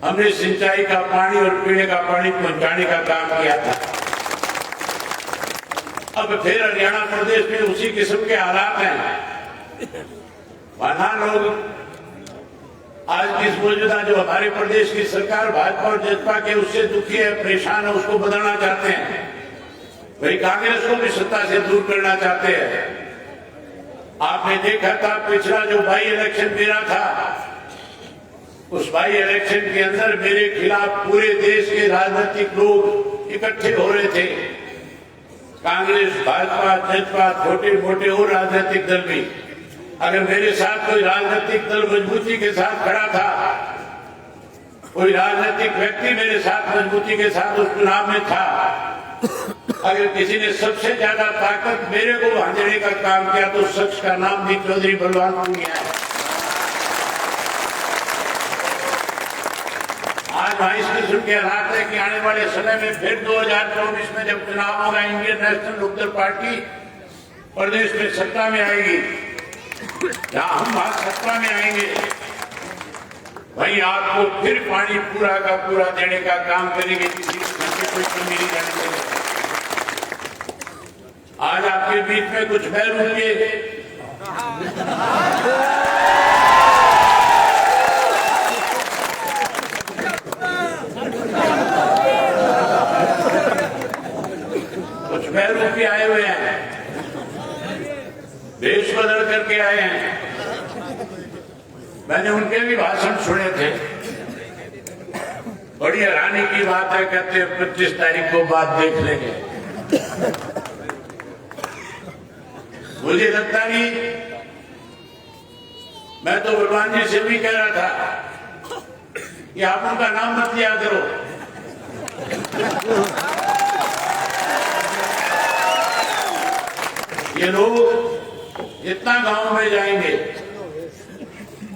हमने सिंचाई का पानी और पीने का पानी पहुंचाने का काम किया था। अब फिर हरियाणा प्रदेश में उसी किस्म के हालात हैं। वहां लोग आज इस मौजूदा जो हमारे प्रदेश की सरकार भाजपा और जनता के उससे दुखी है, परेशान है, उसको बदलना चाहते हैं। वही कांग्रेस को भी सत्ता से दूर करना चाहते हैं। आपने देखा था पिछला जो बाई इलेक्शन मेरा था, उस बाई इलेक्शन के अंदर मेरे खिलाफ पूरे देश के राजनीतिक लोग इकट्ठे हो रहे थे। कांग्रेस, भाजपा, जनता, छोटे मोटे और राजनीतिक दल भी। अगर मेरे साथ कोई राजनीतिक दल मजबूती के साथ खड़ा था, कोई राजनीतिक व्यक्ति मेरे साथ मजबूती के साथ उस चुनाव में था, अगर किसी ने सबसे ज्यादा ताकत मेरे को वहां देने का काम किया, तो शख्स का नाम भी चौधरी बलवान पूनिया है। आज वहां इस किस्म के हालात है कि आने वाले समय में फिर 2024 में जब चुनाव होगा, इंडियन नेशनल लोकदल पार्टी प्रदेश में सत्ता में आएगी। जहां हम वहां सत्ता में आएंगे, वहीं आपको फिर पानी पूरा का पूरा देने का काम करेंगे, किसी की कोई कमी नहीं रहने देंगे। आज आपके बीच में कुछ बैरू के आए हुए हैं, देश बदल करके आए हैं। मैंने उनके भी भाषण सुने थे। बड़ी हैरानी की बात है, कहते हैं 25 तारीख को बात देख लेंगे। मुझे लगता नहीं, मैं तो बलवान जी से भी कह रहा था कि आप उनका नाम मत लिया करो। ये लोग जितना गांव में जाएंगे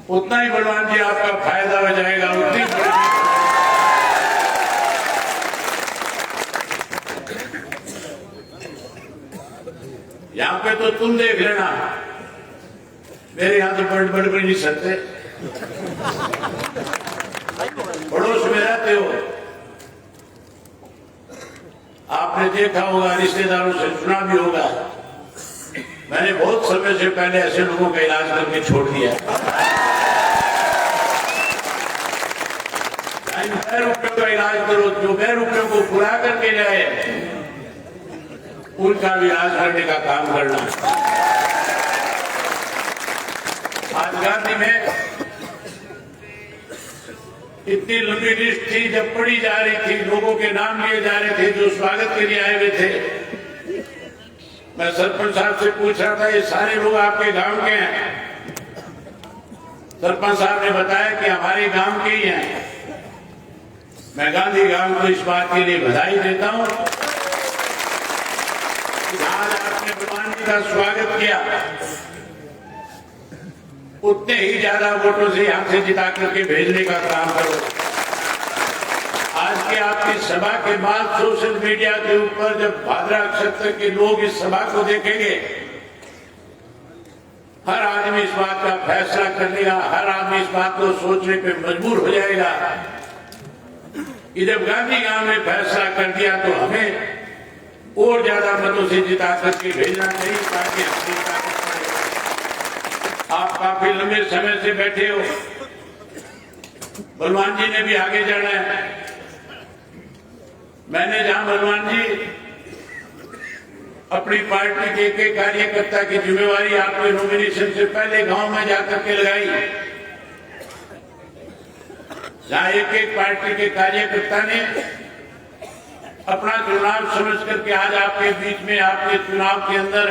उतना ही बलवान जी आपका फायदा हो जाएगा, उतनी यहाँ पे तो तुम देख लेना, मेरे यहाँ तो बढ़ भी नहीं सकते। पड़ोस में रहते हो, आपने देखा होगा, रिश्तेदारों से सुना भी होगा। मैंने बहुत समय से पहले ऐसे लोगों का इलाज करके छोड़ दिया। ₹2 का इलाज करो, जो ₹2 को पूरा करके जाए उनका भी इलाज करने का काम करना। आज गांधी में इतनी लंबी लिस्ट थी, जब पढ़ी जा रही थी, लोगों के नाम लिए जा रहे थे जो स्वागत के लिए आए हुए थे। मैं सरपंच साहब से पूछ रहा था, ये सारे लोग आपके गांव के हैं? सरपंच साहब ने बताया कि हमारे गांव के ही हैं। मैं गांधीग्राम को इस बात के लिए बधाई देता हूं कि आज आपने बलवान जी का स्वागत किया, उतने ही ज्यादा वोटों से यहां से जिता करके भेजने का काम करो। आज के आपकी सभा के बाद सोशल मीडिया के ऊपर जब भादरा क्षेत्र के लोग इस सभा को देखेंगे, हर आदमी इस बात का फैसला कर लेगा, हर आदमी इस बात को सोचने पे मजबूर हो जाएगा कि जब गांधीग्राम ने फैसला कर दिया तो हमें और ज्यादा मतों से जिता करके भेजना चाहिए ताकि अपनी ताकत बढ़े। आप काफी लंबे समय से बैठे हो, बलवान जी ने भी आगे जाना है। मैंने जहां बलवान जी अपनी पार्टी के एक कार्यकर्ता की जिम्मेवारी आपके नॉमिनेशन से पहले गांव में जाकर के लगाई, जहां एक पार्टी के कार्यकर्ता ने अपना चुनाव समझ करके आज आपके बीच में आपके चुनाव के अंदर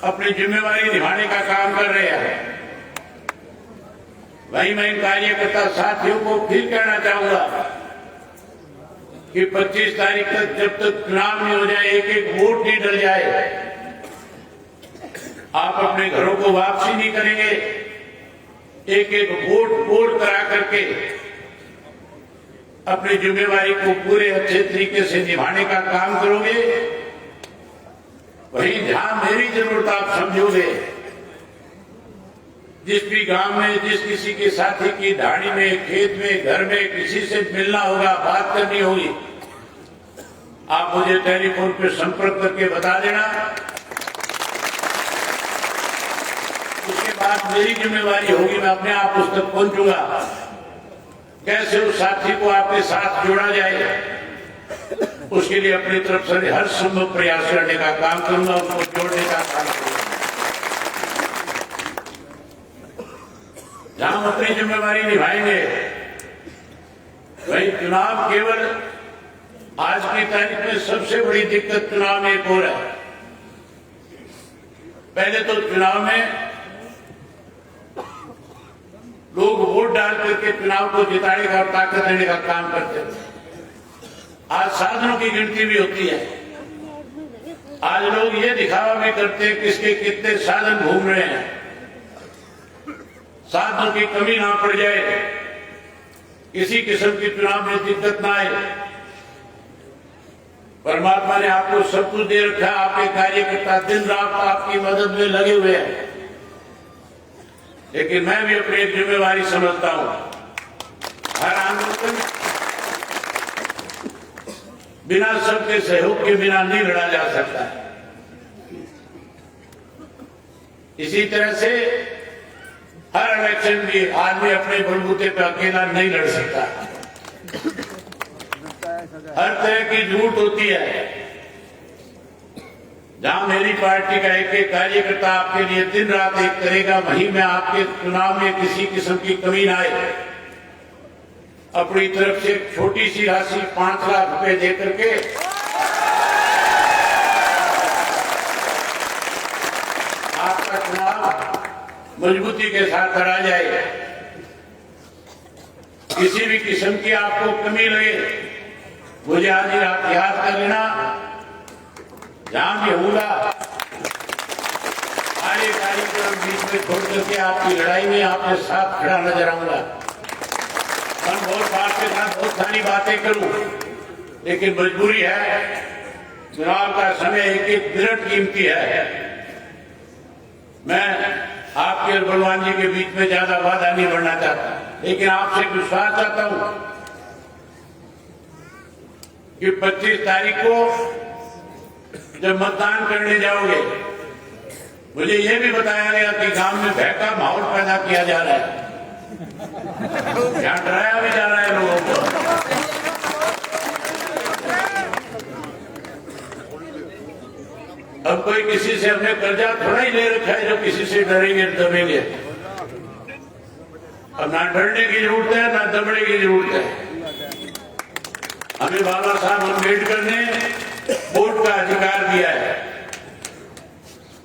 अपनी जिम्मेवारी निभाने का काम कर रहे हैं। वही मैं इन कार्यकर्ता साथियों को फिर कहना चाहूंगा कि 25 तारीख तक जब तक चुनाव नहीं हो जाए, एक एक वोट नहीं डल जाए, आप अपने घरों को वापसी नहीं करेंगे। एक एक वोट पोल करा करके अपनी जिम्मेवारी को पूरे अच्छे तरीके से निभाने का काम करोगे। वहीं जहां मेरी जरूरत आप समझोगे, जिस भी गांव में जिस किसी के साथी की ढाणी में, खेत में, घर में किसी से मिलना होगा, बात करनी होगी, आप मुझे टेलीफोन पे संपर्क करके बता देना। उसके बाद मेरी जिम्मेवारी होगी, मैं अपने आप उस तक पहुंचूंगा। कैसे उस साथी को आपके साथ जोड़ा जाए, उसके लिए अपनी तरफ से हर संभव प्रयास करने का काम करूंगा, उसको जोड़ने का काम करूंगा। जहां हम अपनी जिम्मेवारी निभाएंगे, वही चुनाव केवल आज की तारीख में सबसे बड़ी दिक्कत चुनाव में एक और है। पहले तो चुनाव में लोग वोट डाल करके चुनाव को जिताने का और ताकत देने का काम करते थे। आज साधनों की गिनती भी होती है। आज लोग ये दिखावा भी करते हैं किसके कितने साधन घूम रहे हैं, साधनों की कमी ना पड़ जाए, किसी किस्म की चुनाव में दिक्कत ना आए। परमात्मा ने आपको सब कुछ दे रखा, आपके कार्यकर्ता दिन रात आपकी मदद में लगे हुए हैं, लेकिन मैं भी अपनी एक जिम्मेवारी समझता हूं। हर आंदोलन बिना सबके सहयोग के बिना नहीं लड़ा जा सकता। इसी तरह से हर इलेक्शन भी आदमी अपने बलबूते पर अकेला नहीं लड़ सकता। हर तरह की झूठ होती है। जहां मेरी पार्टी का एक कार्यकर्ता आपके लिए दिन रात एक करेगा, वहीं में आपके चुनाव में किसी किस्म की कमी ना आए, अपनी तरफ से एक छोटी सी राशि 5 लाख रुपए दे करके आपका चुनाव मजबूती के साथ करा जाए। किसी भी किस्म की आपको कमी लगे, मुझे आज ही रात याद कर लेना। जहां भी होगा सारे कार्यक्रम बीच में छोड़ करके आपकी लड़ाई में आपके साथ खड़ा नजर आऊंगा। मैं बहुत बात के साथ बहुत सारी बातें करूं, लेकिन मजबूरी है। चुनाव का समय एक एक मिनट कीमती है। मैं आपके और बलवान जी के बीच में ज्यादा वादा नहीं बढ़ना चाहता, लेकिन आपसे विश्वास चाहता हूं कि 25 तारीख को जब मतदान करने जाओगे, मुझे यह भी बताया गया कि गांव में भय का माहौल पैदा किया जा रहा है, यहां डराया भी जा रहा है लोगों को। अब कोई किसी से हमने कर्जा थोड़ा ही ले रखा है जो किसी से डरेंगे दबेंगे। अब ना डरने की जरूरत है ना दबने की जरूरत है। हमें बाबा साहब अम्बेडकर ने वोट का अधिकार दिया है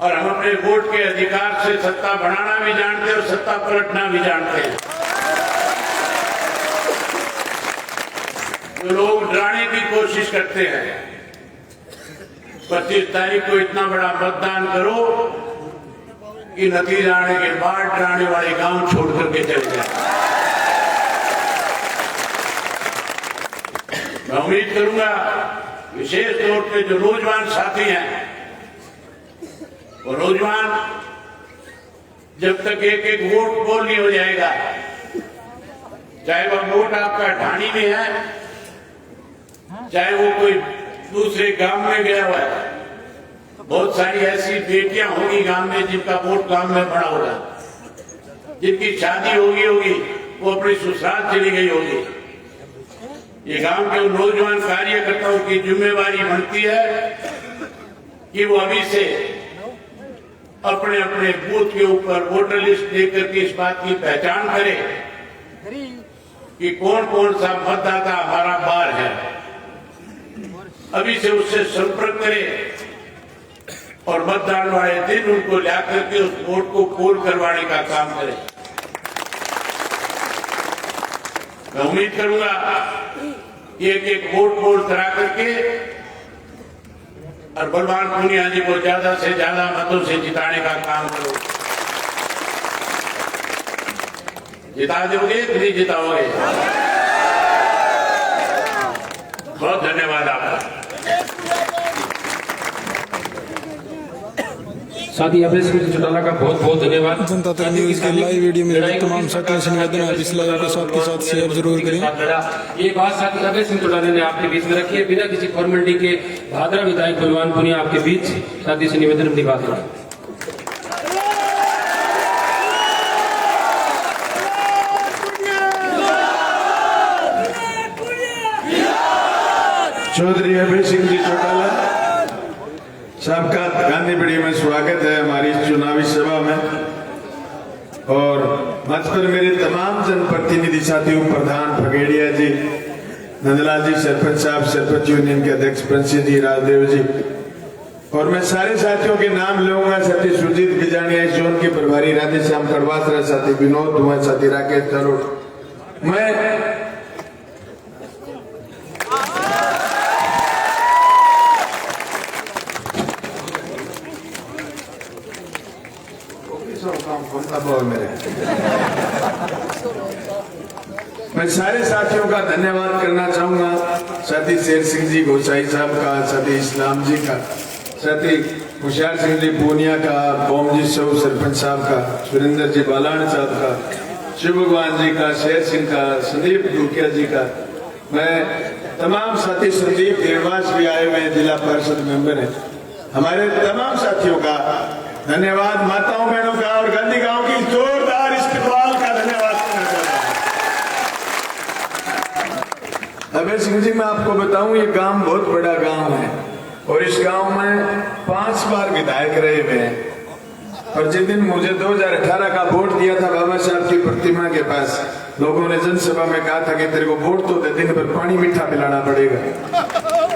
और हम अपने वोट के अधिकार से सत्ता बनाना भी जानते हैं और सत्ता पलटना भी जानते हैं। कोशिश करते हैं 25 तारीख को इतना बड़ा मतदान करो कि नतीजा आने के बाद डराने वाले गांव छोड़ करके चले जाए। मैं उम्मीद करूंगा विशेष तौर पे जो नौजवान साथी हैं, वो नौजवान जब तक एक एक वोट पोल नहीं हो जाएगा, चाहे वह वोट आपका ढाणी में है, चाहे वो कोई दूसरे गांव में गया हुआ है। बहुत सारी ऐसी बेटियां होंगी गांव में जिनका वोट गांव में पड़ा होगा, जिनकी शादी होगी वो अपने ससुराल चली गई होगी। ये गांव के नौजवान कार्यकर्ताओं की जिम्मेवारी बनती है कि वो अभी से अपने अपने बूथ के ऊपर वोटर लिस्ट लेकर के इस बात की पहचान करे कि कौन कौन सा मतदाता हमारा बार है। अभी से उससे संपर्क करे और मतदान वाले दिन उनको ला करके उस वोट को पोल करवाने का काम करे। मैं उम्मीद करूंगा एक एक वोट पोल करा करके और बलवान पूनिया जी को ज्यादा से ज्यादा मतों से जिताने का काम करो। जिता दोगे कि नहीं जिताओगे? बहुत धन्यवाद आपका।
साथी अभय सिंह चौटाला का बहुत बहुत धन्यवाद।
जनता तक न्यूज के लाइव वीडियो में तमाम साथियों से निवेदन है इस लाइव के साथ शेयर जरूर करें।
ये बात साथी अभय सिंह चौटाला ने आपके बीच में रखी है, बिना किसी फॉर्मेलिटी के भादरा विधायक बलवान पुनिया आपके बीच साथी से निवेदन अपनी बात करें।
चौधरी अभय सिंह जी चौटाला साहब का गांधीबीड़ी में स्वागत है हमारी इस चुनावी सभा में। और मंच पर मेरे तमाम जनप्रतिनिधि साथियों, प्रधान फगेड़िया जी, नंदलाल जी, सरपंच साहब, सरपंच यूनियन के अध्यक्ष प्रिंसी जी, राजदेव जी, और मैं सारे साथियों के नाम लूंगा। साथी सुजीत बिजानिया जोन के प्रभारी, राधे श्याम कड़वासरा, साथी विनोद धुआं, साथी राकेश तरोड़। मैं मैं सारे साथियों का धन्यवाद करना चाहूंगा। साथी शेर सिंह जी गोसाई साहब का, साथी इस्लाम जी का, साथी होशियार सिंह जी पूनिया का, बोमजी सौ सरपंच साहब का, सुरेंद्र जी बालान साहब का, शिव भगवान जी का, शेर सिंह का, संदीप दुकिया जी का। मैं तमाम साथी, संदीप देवास भी आए हुए जिला परिषद मेंबर है, हमारे तमाम साथियों का धन्यवाद। माताओं बहनों का और गांधी गांव की जोरदार इस्तेमाल का धन्यवाद करना चाहता हूं। अभय सिंह जी, मैं आपको बताऊं, ये गांव बहुत बड़ा गांव है और इस गांव में 5 बार विधायक रहे हुए हैं। और जिस दिन मुझे 2018 का वोट दिया था बाबा साहब की प्रतिमा के पास, लोगों ने जनसभा में कहा था कि तेरे को वोट तो दे, दिन भर पानी मीठा पिलाना पड़ेगा।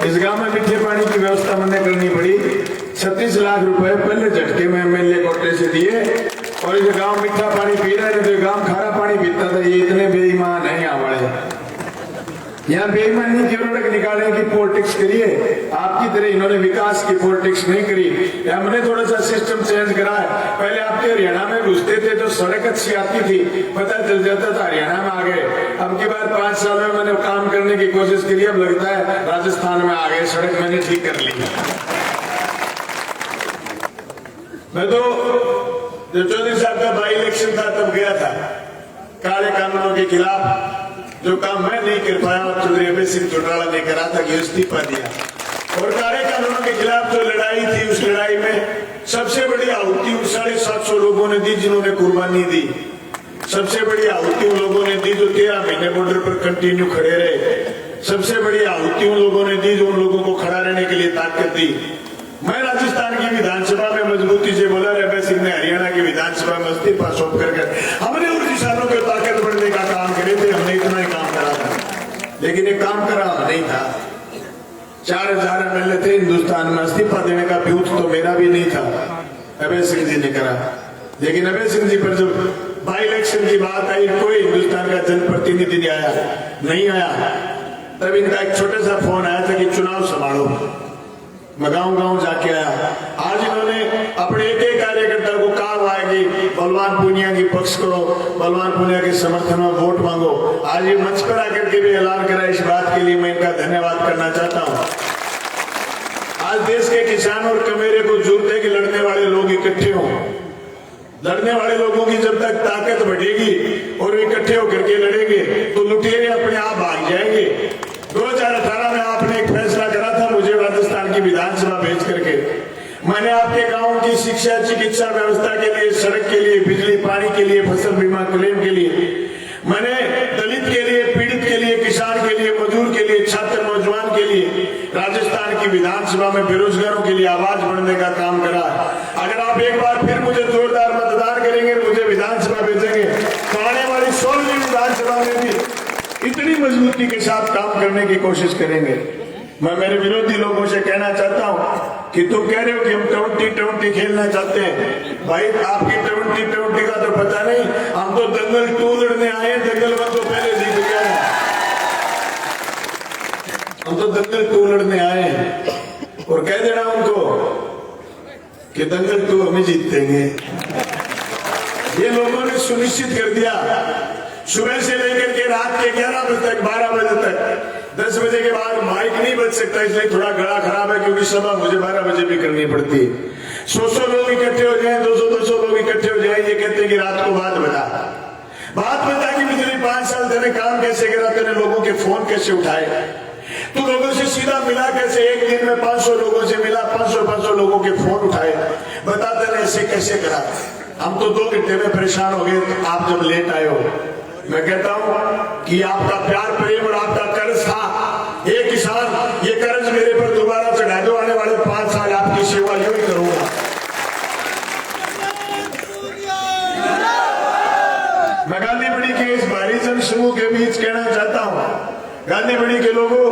इस गांव में मीठे पानी की व्यवस्था मैंने करनी पड़ी। 36 लाख रुपए पहले झटके में एमएलए कोटे से दिए और इस गांव मीठा पानी पी रहे थे, गांव खारा पानी पीता था। ये इतने बेईमान है यहाँ बड़े, यहाँ बेईमानी की उन्होंने निकालने की पॉलिटिक्स करी है। आपकी तरह इन्होंने विकास की पॉलिटिक्स नहीं करी। हमने थोड़ा सा सिस्टम चेंज करा है। पहले आपके हरियाणा में घुसते थे तो सड़क अच्छी आती थी, पता चल जाता था हरियाणा में आ गए। अब की बार 5 साल में मैंने काम करने की कोशिश करी, अब लगता है राजस्थान में आ गए, सड़क मैंने ठीक कर ली। मैं तो जब चौधरी साहब का बाई इलेक्शन था तब गया था, काले कानूनों के खिलाफ जो काम मैं नहीं कर पाया चौधरी अभय सिंह चौटाला ने करा था कि इस्तीफा दिया। और काले कानूनों के खिलाफ जो लड़ाई थी, उस लड़ाई में सबसे बड़ी आहुति 750 लोगों ने दी, जिन्होंने कुर्बानी दी। सबसे बड़ी आहुति उन लोगों ने दी जो 13 महीने बॉर्डर पर कंटिन्यू खड़े रहे। सबसे बड़ी आहुति उन लोगों ने दी जो उन लोगों को खड़ा रहने के लिए ताकत दी। मैं राजस्थान की विधानसभा में मजबूती से बोला, अभय सिंह ने हरियाणा की विधानसभा में इस्तीफा सौंप करके हमने उन किसानों के ताकत बढ़ने का काम करे थे। हमने इतना ही काम करा था, लेकिन ये काम करा नहीं था। 4000 एमएलए थे हिंदुस्तान में, इस्तीफा देने का बूथ तो मेरा भी नहीं था, अभय सिंह जी ने करा। लेकिन अभय सिंह जी पर जब बाई इलेक्शन की बात आई, कोई हिंदुस्तान का जनप्रतिनिधि नहीं आया। तब इनका एक छोटा सा फोन आया था कि चुनाव संभालो। मैं गांव गांव जाके आया। आज इन्होंने अपने एक एक कार्यकर्ता को कहा हुआ है कि बलवान पूनिया की पक्ष करो, बलवान पूनिया के समर्थन में वोट मांगो। आज ये मंच पर आकर के भी ऐलान करा, इस बात के लिए मैं इनका धन्यवाद करना चाहता हूँ। आज देश के किसान और कमेरे को जरूरत है कि लड़ने वाले लोग इकट्ठे हों। लड़ने वाले लोगों की जब तक ताकत बढ़ेगी और इकट्ठे होकर के लड़ेंगे तो लुटेरे अपने आप भाग जाएंगे। 2018 में आपने एक फैसला करा था मुझे राजस्थान की विधानसभा भेज करके। मैंने आपके गांव की शिक्षा, चिकित्सा व्यवस्था के लिए, सड़क के लिए, बिजली पानी के लिए, फसल बीमा क्लेम के लिए, मैंने दलित के लिए, पीड़ित के लिए, किसान के लिए, मजदूर के लिए, छात्र नौजवान के लिए, राजस्थान की विधानसभा में बेरोजगारों के लिए आवाज बढ़ने का काम करा। अगर आप एक बार फिर मुझे जोरदार मतदान करेंगे, मुझे विधानसभा भेजेंगे तो आने वाली 16वीं विधानसभा में भी इतनी मजबूती के साथ काम करने की कोशिश करेंगे। मैं मेरे विरोधी लोगों से कहना चाहता हूं कि तुम कह रहे हो कि हम 20-20 खेलना चाहते हैं। भाई आपकी 20-20 का तो पता नहीं, हम तो दंगल 2 लड़ने आए हैं। दंगल 1 तो पहले जीत गया है, हम तो दंगल 2 लड़ने आए हैं। और कह देना उनको कि दंगल 2 हमें जीतेंगे। ये लोगों ने सुनिश्चित कर दिया। सुबह से लेकर के रात के 11 बजे तक, 12 बजे तक, 10 बजे के बाद माइक नहीं बज सकता, इसलिए थोड़ा गला खराब है क्योंकि सभा मुझे 12 बजे भी करनी पड़ती है। 100 लोग इकट्ठे हो जाए, 200 लोग इकट्ठे हो जाए, ये कहते हैं कि रात को बात बता कि पिछले 5 साल तेने काम कैसे करा, तेने लोगों के फोन कैसे उठाए, तू लोगों से सीधा मिला कैसे, एक दिन में 500 लोगों से मिला, 500 लोगों के फोन उठाए, बता तेने ऐसे कैसे करा। हम तो 2 घंटे में परेशान हो गए आप जब लेट आए हो। मैं कहता हूं कि आपका प्यार, प्रेम और आपका कर्ज था। एक किसान, ये कर्ज मेरे पर दोबारा चढ़ा दो, आने वाले 5 साल आपकी सेवा यूं ही करूंगा। मैं गांधीबड़ी के इस भारी जन समूह के बीच कहना चाहता हूं, गांधीबड़ी के लोगों,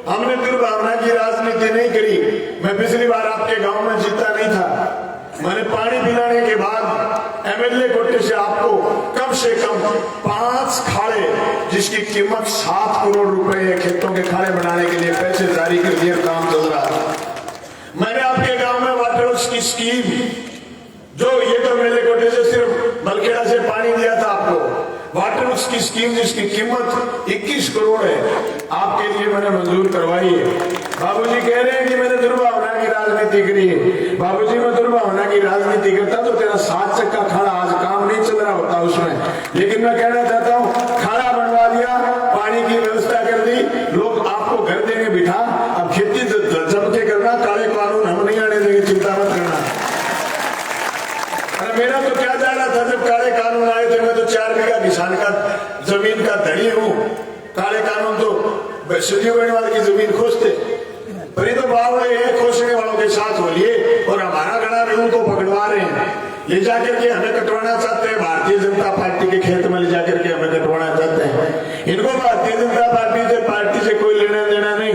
हमने दुर्भावना की राजनीति नहीं करी। मैं पिछली बार आपके गांव में जीता नहीं था। मैंने पानी पिलाने के बाद एमएलए कोटे से आपको कम से कम 5 खाड़े जिसकी कीमत 7 करोड़ रुपए है, खेतों के खाड़े बनाने के लिए पैसे जारी कर दिए, काम चल रहा है। मैंने आपके गांव में वाटर वर्क्स की स्कीम, जो ये तो एमएलए कोटे से सिर्फ बलखेड़ा से पानी दिया था आपको, वाटर वर्क्स की स्कीम जिसकी कीमत 21 करोड़ है, आपके लिए मैंने मंजूर करवाई है। बाबूजी कह रहे हैं कि मैंने दुर्भावना की राजनीति करी है। बाबूजी मैं दुर्भावना की राजनीति करता तो तेरा 7 चक्का खाड़ा आज काम नहीं चल रहा होता उसमें। लेकिन मैं कहना चाहता हूँ, खाड़ा बनवा दिया, पानी की व्यवस्था कर दी, लोग आपको घर देंगे बिठा, अब खेती जम के करना, काले कानून हम नहीं आने देंगे, चिंता मत करना। अरे मेरा तो क्या जाना था, जब काले कानून आए थे, मैं तो 4 बीघा किसान का जमीन का धनी हूँ। काले कानून तो सदियों गणवाल की जमीन खोजते, पर ये तो बावड़े हैं, खोजने वालों के साथ हो लिए और हमारा गणा भी उनको पकड़वा रहे हैं। ले जाकर के हमें कटवाना चाहते हैं, भारतीय जनता पार्टी के खेत में ले जाकर के हमें कटवाना चाहते हैं। इनको भारतीय जनता पार्टी से कोई लेना देना नहीं।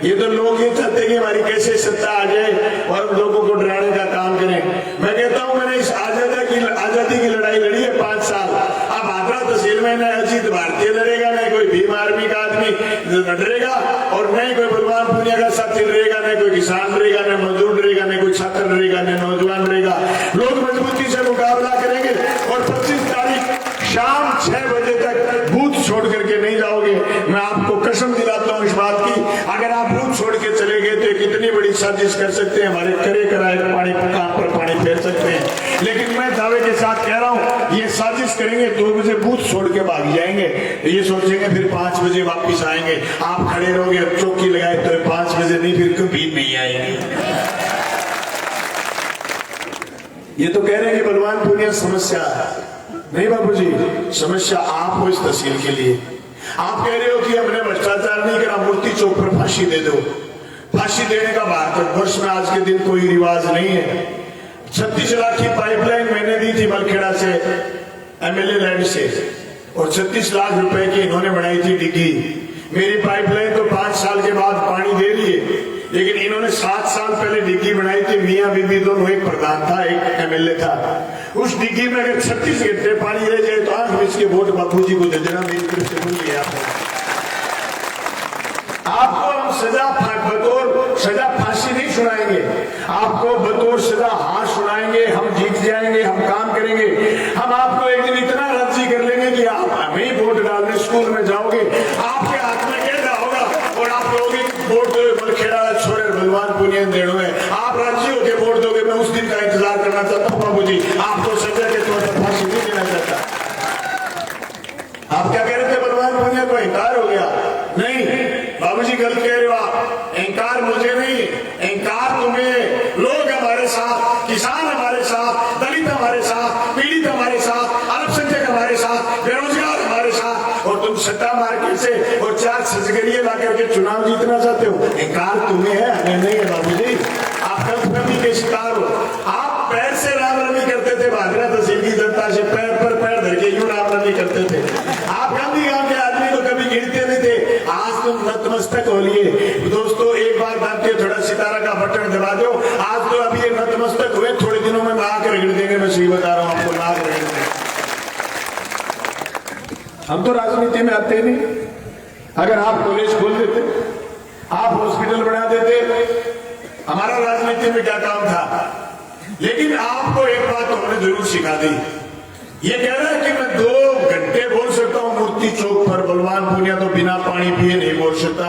ये तो लोग ये चाहते हैं कि हमारी कैसे सत्ता आ जाए और लोगों को डराने का काम करें। मैं कहता हूं, मैंने इस आजादी की लड़ाई लड़ी है 5 साल। अब आगरा तहसील में न अजीत भारतीय लड़ेगा, न कोई भीम आर्मी का आदमी लड़ेगा, और न कोई बलवान पूनिया का साथी रहेगा, न कोई किसान रहेगा, न मजदूर रहेगा, न कोई छात्र रहेगा, न नौजवान रहेगा। लोग मजबूती से मुकाबला करेंगे और 25 तारीख शाम 6 बजे तक बूथ छोड़ करके नहीं जाओगे। मैं आपको कसम दिलाता हूं इस बात की, अगर आप बूथ छोड़ के चले गए तो कितनी बड़ी साजिश कर सकते हैं, हमारे करे कराए पानी काम पर पानी फेर सकते हैं। लेकिन मैं दावे के साथ कह रहा हूं, ये साजिश करेंगे 2 बजे बूथ छोड़ के भाग जाएंगे, ये सोचेंगे फिर 5 बजे वापिस आएंगे। आप खड़े रहोगे, चौकी लगाए तो 5 बजे नहीं, फिर कभी नहीं आएंगे। ये तो कह रहे हैं कि बलवान पूनिया समस्या है। नहीं बाबूजी, समस्या आप हो इस तहसील के लिए। आप कह रहे हो कि हमने भ्रष्टाचार नहीं करा, मूर्ति चौक पर फांसी दे दो। फांसी देने का भारतवर्ष में आज के दिन कोई रिवाज नहीं है। 36 लाख की पाइपलाइन मैंने दी थी बलखेड़ा से एमएलए लैंड से, और 36 लाख रुपए की इन्होंने बनाई थी डिग्गी। मेरी पाइपलाइन तो 5 साल के बाद पानी दे रही है, लेकिन इन्होंने 7 साल पहले डिग्गी बनाई थी। मियां बीबी दोनों, एक प्रधान था एक एमएलए था। उस डिग्गी में अगर 36 घंटे पानी रह जाए तो 8 मिनट के वोट बापूजी को दे देना, मेरी तरफ से बोलिए आप। आपको हम बतौर सजा फांसी नहीं सुनाएंगे, आपको बतौर सजा हार सुनाएंगे। हम जीत जाएंगे, हम काम करेंगे, हम आपको एक दिन इतना राजी कर लेंगे कि आप हमें वोट डालने स्कूल में जाओगे, आपके हाथ में कैदा होगा और आप कहोगे वोट दो बलखेड़ा छोरे भगवान पुनियन देनो है, आप राजी होकर वोट दोगे। मैं उस दिन का इंतजार करना चाहता हूँ बाबू जी, आपको सजा के तौर पर फांसी नहीं देना चाहता। आप क्या कह रहे थे बलवान पुनिया को इंकार हो गया? नहीं बाबूजी गलत कह रहे हो आप। इंकार मुझे नहीं, इंकार तुम्हें। लोग हमारे साथ, किसान हमारे साथ, दलित हमारे साथ, पीड़ित हमारे साथ, अल्पसंख्यक हमारे साथ, बेरोजगार हमारे साथ, और तुम सत्ता मार्केट से और 4 सजगरिये ला करके चुनाव जीतना चाहते हो। इंकार तुम्हें है, हमें नहीं है बाबूजी। आप गलतफहमी के शिकार हो। आप पैर से रामरमी करते थे, भागरा तहसील की जनता से पैर पर पैर धर के यूं रामरमी करते थे। आप गांधी गांव के आदमी को कभी गिनते नहीं थे, आज तुम नतमस्तक हो लिए। दोस्तों एक बार दांते थोड़ा सितारा का बटन दबा दो, आज तो अभी ये नतमस्तक हुए, थोड़े दिनों में नाक रगड़ देंगे। मैं सही बता रहा हूं आपको, नाक रगड़ देंगे। हम तो राजनीति में आते नहीं। अगर आप कॉलेज खोल देते, आप हॉस्पिटल बना देते, हमारा राजनीति में क्या काम था? लेकिन आपको एक बात हमने जरूर सिखा दी। ये कह रहा है कि मैं 2 घंटे बोल सकता हूं मूर्ति चौक पर, बलवान पुनिया तो बिना पानी पिए नहीं बोल सकता,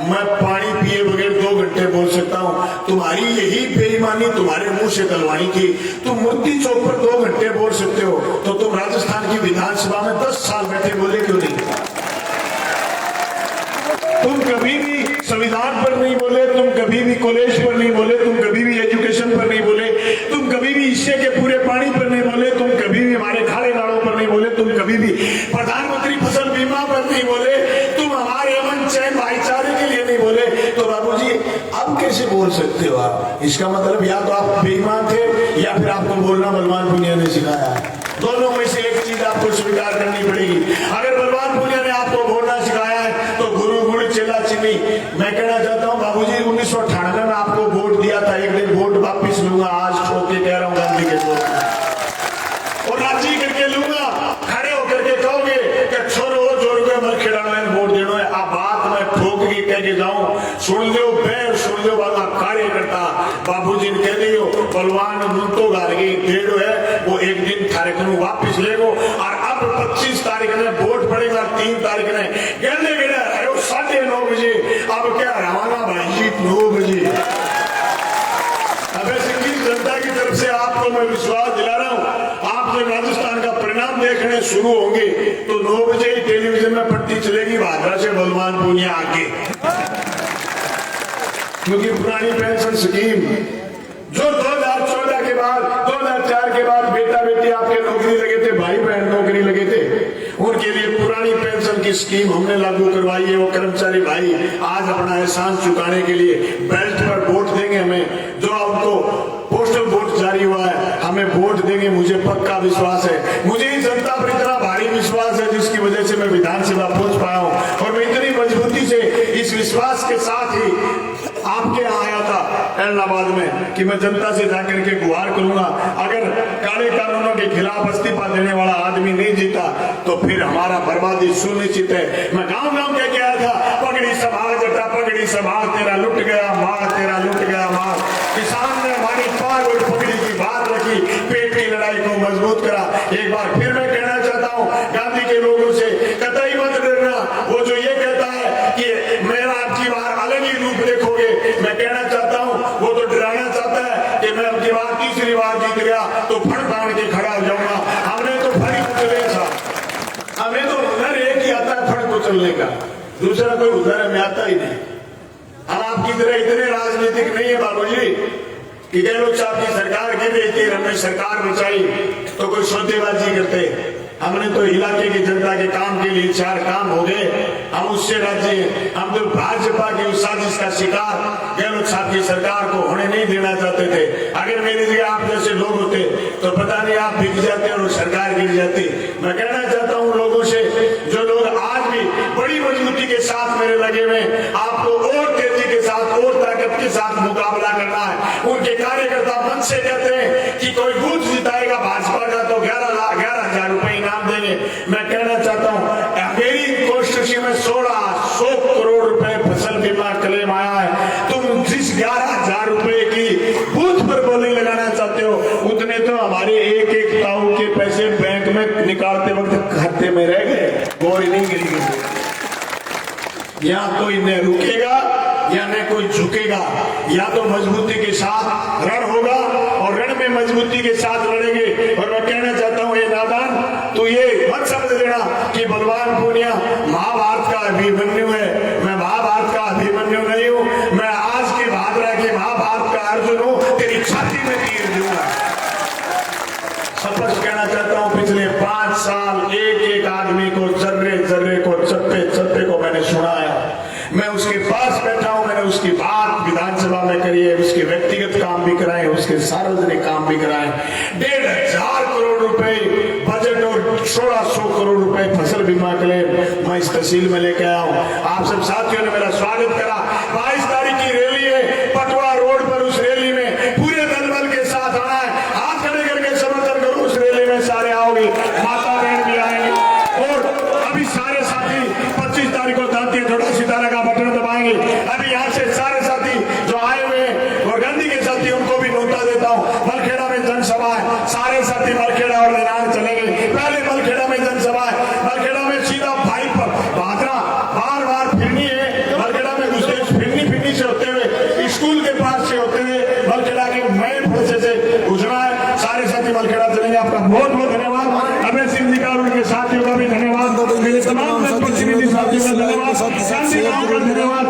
मैं पानी पिए बगैर 2 घंटे बोल सकता हूं। तुम्हारी यही बेईमानी तुम्हारे मुंह से कलवानी थी। तुम मूर्ति चौक पर 2 घंटे बोल सकते हो, तो तुम राजस्थान की विधानसभा में 10 साल बैठे बोले क्यों नहीं? तुम कभी भी संविधान पर नहीं बोले, तुम कभी भी कॉलेज पर नहीं बोले, तुम कभी भी एजुकेशन पर नहीं बोले, तुम कभी भी हिस्से के पूरे पानी पर नहीं बोले, तुम कभी भी हमारे खाड़े नालों पर नहीं बोले, तुम कभी भी प्रधानमंत्री फसल बीमा पर नहीं बोले, तुम हमारे अमन चैन भाईचारे के लिए नहीं बोले। तो बाबूजी अब कैसे बोल सकते हो आप? इसका मतलब या तो आप बेईमान थे या फिर आपको बोलना बलवान पुनिया ने सिखाया। दोनों में से एक चीज आपको स्वीकार करनी पड़ेगी। अगर बलवान पुनिया ने आपको बोलना सिखाया है तो गुरु गुरु चेला चिनी। मैं कहना चाहता हूं बाबूजी 1998 में आपको वोट दिया था, एक दिन वोट वापिस लूंगा, आज ठोक के कह रहा हूं गांधी के वोट, और राजी करके लूंगा। खड़े होकर के कहोगे कि छोरो जोर के मलखेड़ा में वोट देना है, आप बात में ठोक के कह के जाऊं, सुन लो बैर, सुन लो वाला कार्यकर्ता। बाबूजी ने कह दियो बलवान मुंतो गाल गई डेढ़ है, वो एक दिन कार्यक्रम वापिस ले गो। और अब 25 तारीख में वोट पड़ेगा, 3 तारीख में कहने के 9:30 बजे। अब क्या रवाना भाई जी 9 बजे। अबे सिंधी जनता की तरफ से आपको मैं विश्वास दिला रहा हूं, आप जब राजस्थान का परिणाम देखने शुरू होंगे तो 9 बजे ही टेलीविजन में पट्टी चलेगी, भादरा से बलवान पुनिया आगे। क्योंकि पुरानी पेंशन स्कीम जो 2014 के बाद, 2004 के बाद बेटा बेटी आपके नौकरी लगे थे, भाई बहन नौकरी लगे थे, उनके लिए पुरानी पेंशन की स्कीम हमने लागू करवाई है। वो कर्मचारी भाई आज अपना एहसान चुकाने के लिए बेल्ट पर वोट देंगे हमें। जो आपको पोस्टल वोट जारी हुआ है, हमें वोट देंगे, मुझे पक्का विश्वास है। मुझे इस जनता पर इतना भारी विश्वास है जिसकी वजह से मैं विधानसभा पहुंच पाया हूं, और मैं इतनी मजबूती से इस विश्वास के साथ ही आपके यहाँ आया था इलाहाबाद में कि मैं जनता से जाकर के गुहार करूंगा, अगर काले कानूनों के खिलाफ इस्तीफा देने वाला आदमी नहीं जीता तो फिर हमारा बर्बादी सुनिश्चित है। मैं गांव गांव कह के आया था, पगड़ी संभाल जटा पगड़ी संभाल, तेरा लुट गया मार, तेरा लुट गया मार। किसान ने हमारी पाग और पगड़ी की बात रखी, पेट की लड़ाई को मजबूत करा। एक बार फिर मैं कहना चाहता हूँ गांधी के लोगों से, कतई मत डरना। वो जो ये कहता है कि मेरा आपकी बार अलग ही रूप देखोगे, मैं कहना चाहता हूं वो तो डराना चाहता है कि मैं आपकी बार तीसरी बार जीत गया तो फड़ बांध के खड़ा हो जाऊंगा। हमने तो फड़ी कुचले था, हमें तो हुनर एक ही आता है फड़ कुचलने का, दूसरा कोई हुनर हमें आता ही नहीं। हम आपकी तरह इतने राजनीतिक नहीं है बाबूजी कि कह लोग साहब की सरकार गिर रही थी, हमने सरकार बचाई तो कोई सौदेबाजी करते। हमने तो इलाके की जनता के काम के लिए 4 काम हो गए, हम उससे राजी हैं। हम तो भाजपा की उस साजिश का शिकार गहलोत साहब की सरकार को होने नहीं देना चाहते थे। अगर मेरी जगह आप जैसे लोग होते तो पता नहीं आप बिक जाते और सरकार गिर जाती। मैं कहना चाहता हूं लोगों से, जो लोग आज भी बड़ी मजबूती के साथ मेरे लगे हुए, आपको और तेजी के साथ और ताकत के साथ मुकाबला करना है। उनके कार्यकर्ता मन से कहते हैं कि कोई बूथ जिताएगा भाजपा का तो 11,000 रुपए इनाम देंगे। मैं कहना चाहता हूं मेरी कॉन्स्टिट्यूशन में 1,600 करोड़ रुपए फसल या कोई न रुकेगा या न कोई झुकेगा, या तो मजबूती के साथ रण होगा और रण में मजबूती के साथ लड़ेंगे। और मैं कहना चाहता हूं, ये नादान तो ये मत समझ लेना कि बलवान पूनिया महाभारत का अभिमन्यु है। मैं महाभारत का अभिमन्यु नहीं हूं, मैं आज के भादरा के महाभारत का अर्जुन हूं। तेरी छाती में तीर दूंगा। स्पष्ट कहना चाहता हूं, पिछले 5 साल एक एक आदमी को जर्रे जर्रे को चप्पे चप्पे को मैंने सुनाया। मैं उसके पास बैठा हूं, मैंने उसकी बात विधानसभा में करी है, उसके व्यक्तिगत काम भी कराए, उसके सार्वजनिक काम भी कराए। 1,500 करोड़ रुपए बजट और 1600 करोड़ रुपए फसल बीमा के लिए मैं इस तहसील में लेके आया हूं। आप सब साथियों ने मेरा स्वागत करा। 22 तारीख की रैली है पटवा रोड पर। उस रैली में पूरे दलबल के साथ आना है। हाथ खड़े करके समर्थन करो। उस रैली में सारे आओगे, माता बहन भी आएंगे। और अभी सारे साथी 25 तारीख को दांती थोड़ा सितारा का बटन दबाएंगे। अभी यहाँ से सारे साथी जो आए हुए हैं और गांधी के साथी, उनको भी न्योता देता हूँ। मलखेड़ा में जनसभा है, सारे साथी मलखेड़ा और लेनार चलेंगे। पहले मलखेड़ा में जनसभा है, मलखेड़ा में सीधा भाई पर भादरा बार बार फिरनी है। मलखेड़ा में घुसते फिरनी से होते हुए स्कूल के पास से होते हुए मलखेड़ा के नए फरसे से गुजरा है। सारे साथी मलखेड़ा चलेंगे। आपका बहुत बहुत धन्यवाद। अभय सिंह जी का और उनके साथियों का भी धन्यवाद। मेरे तमाम जनप्रतिनिधि साथियों का धन्यवाद। गांधी गांव का धन्यवाद।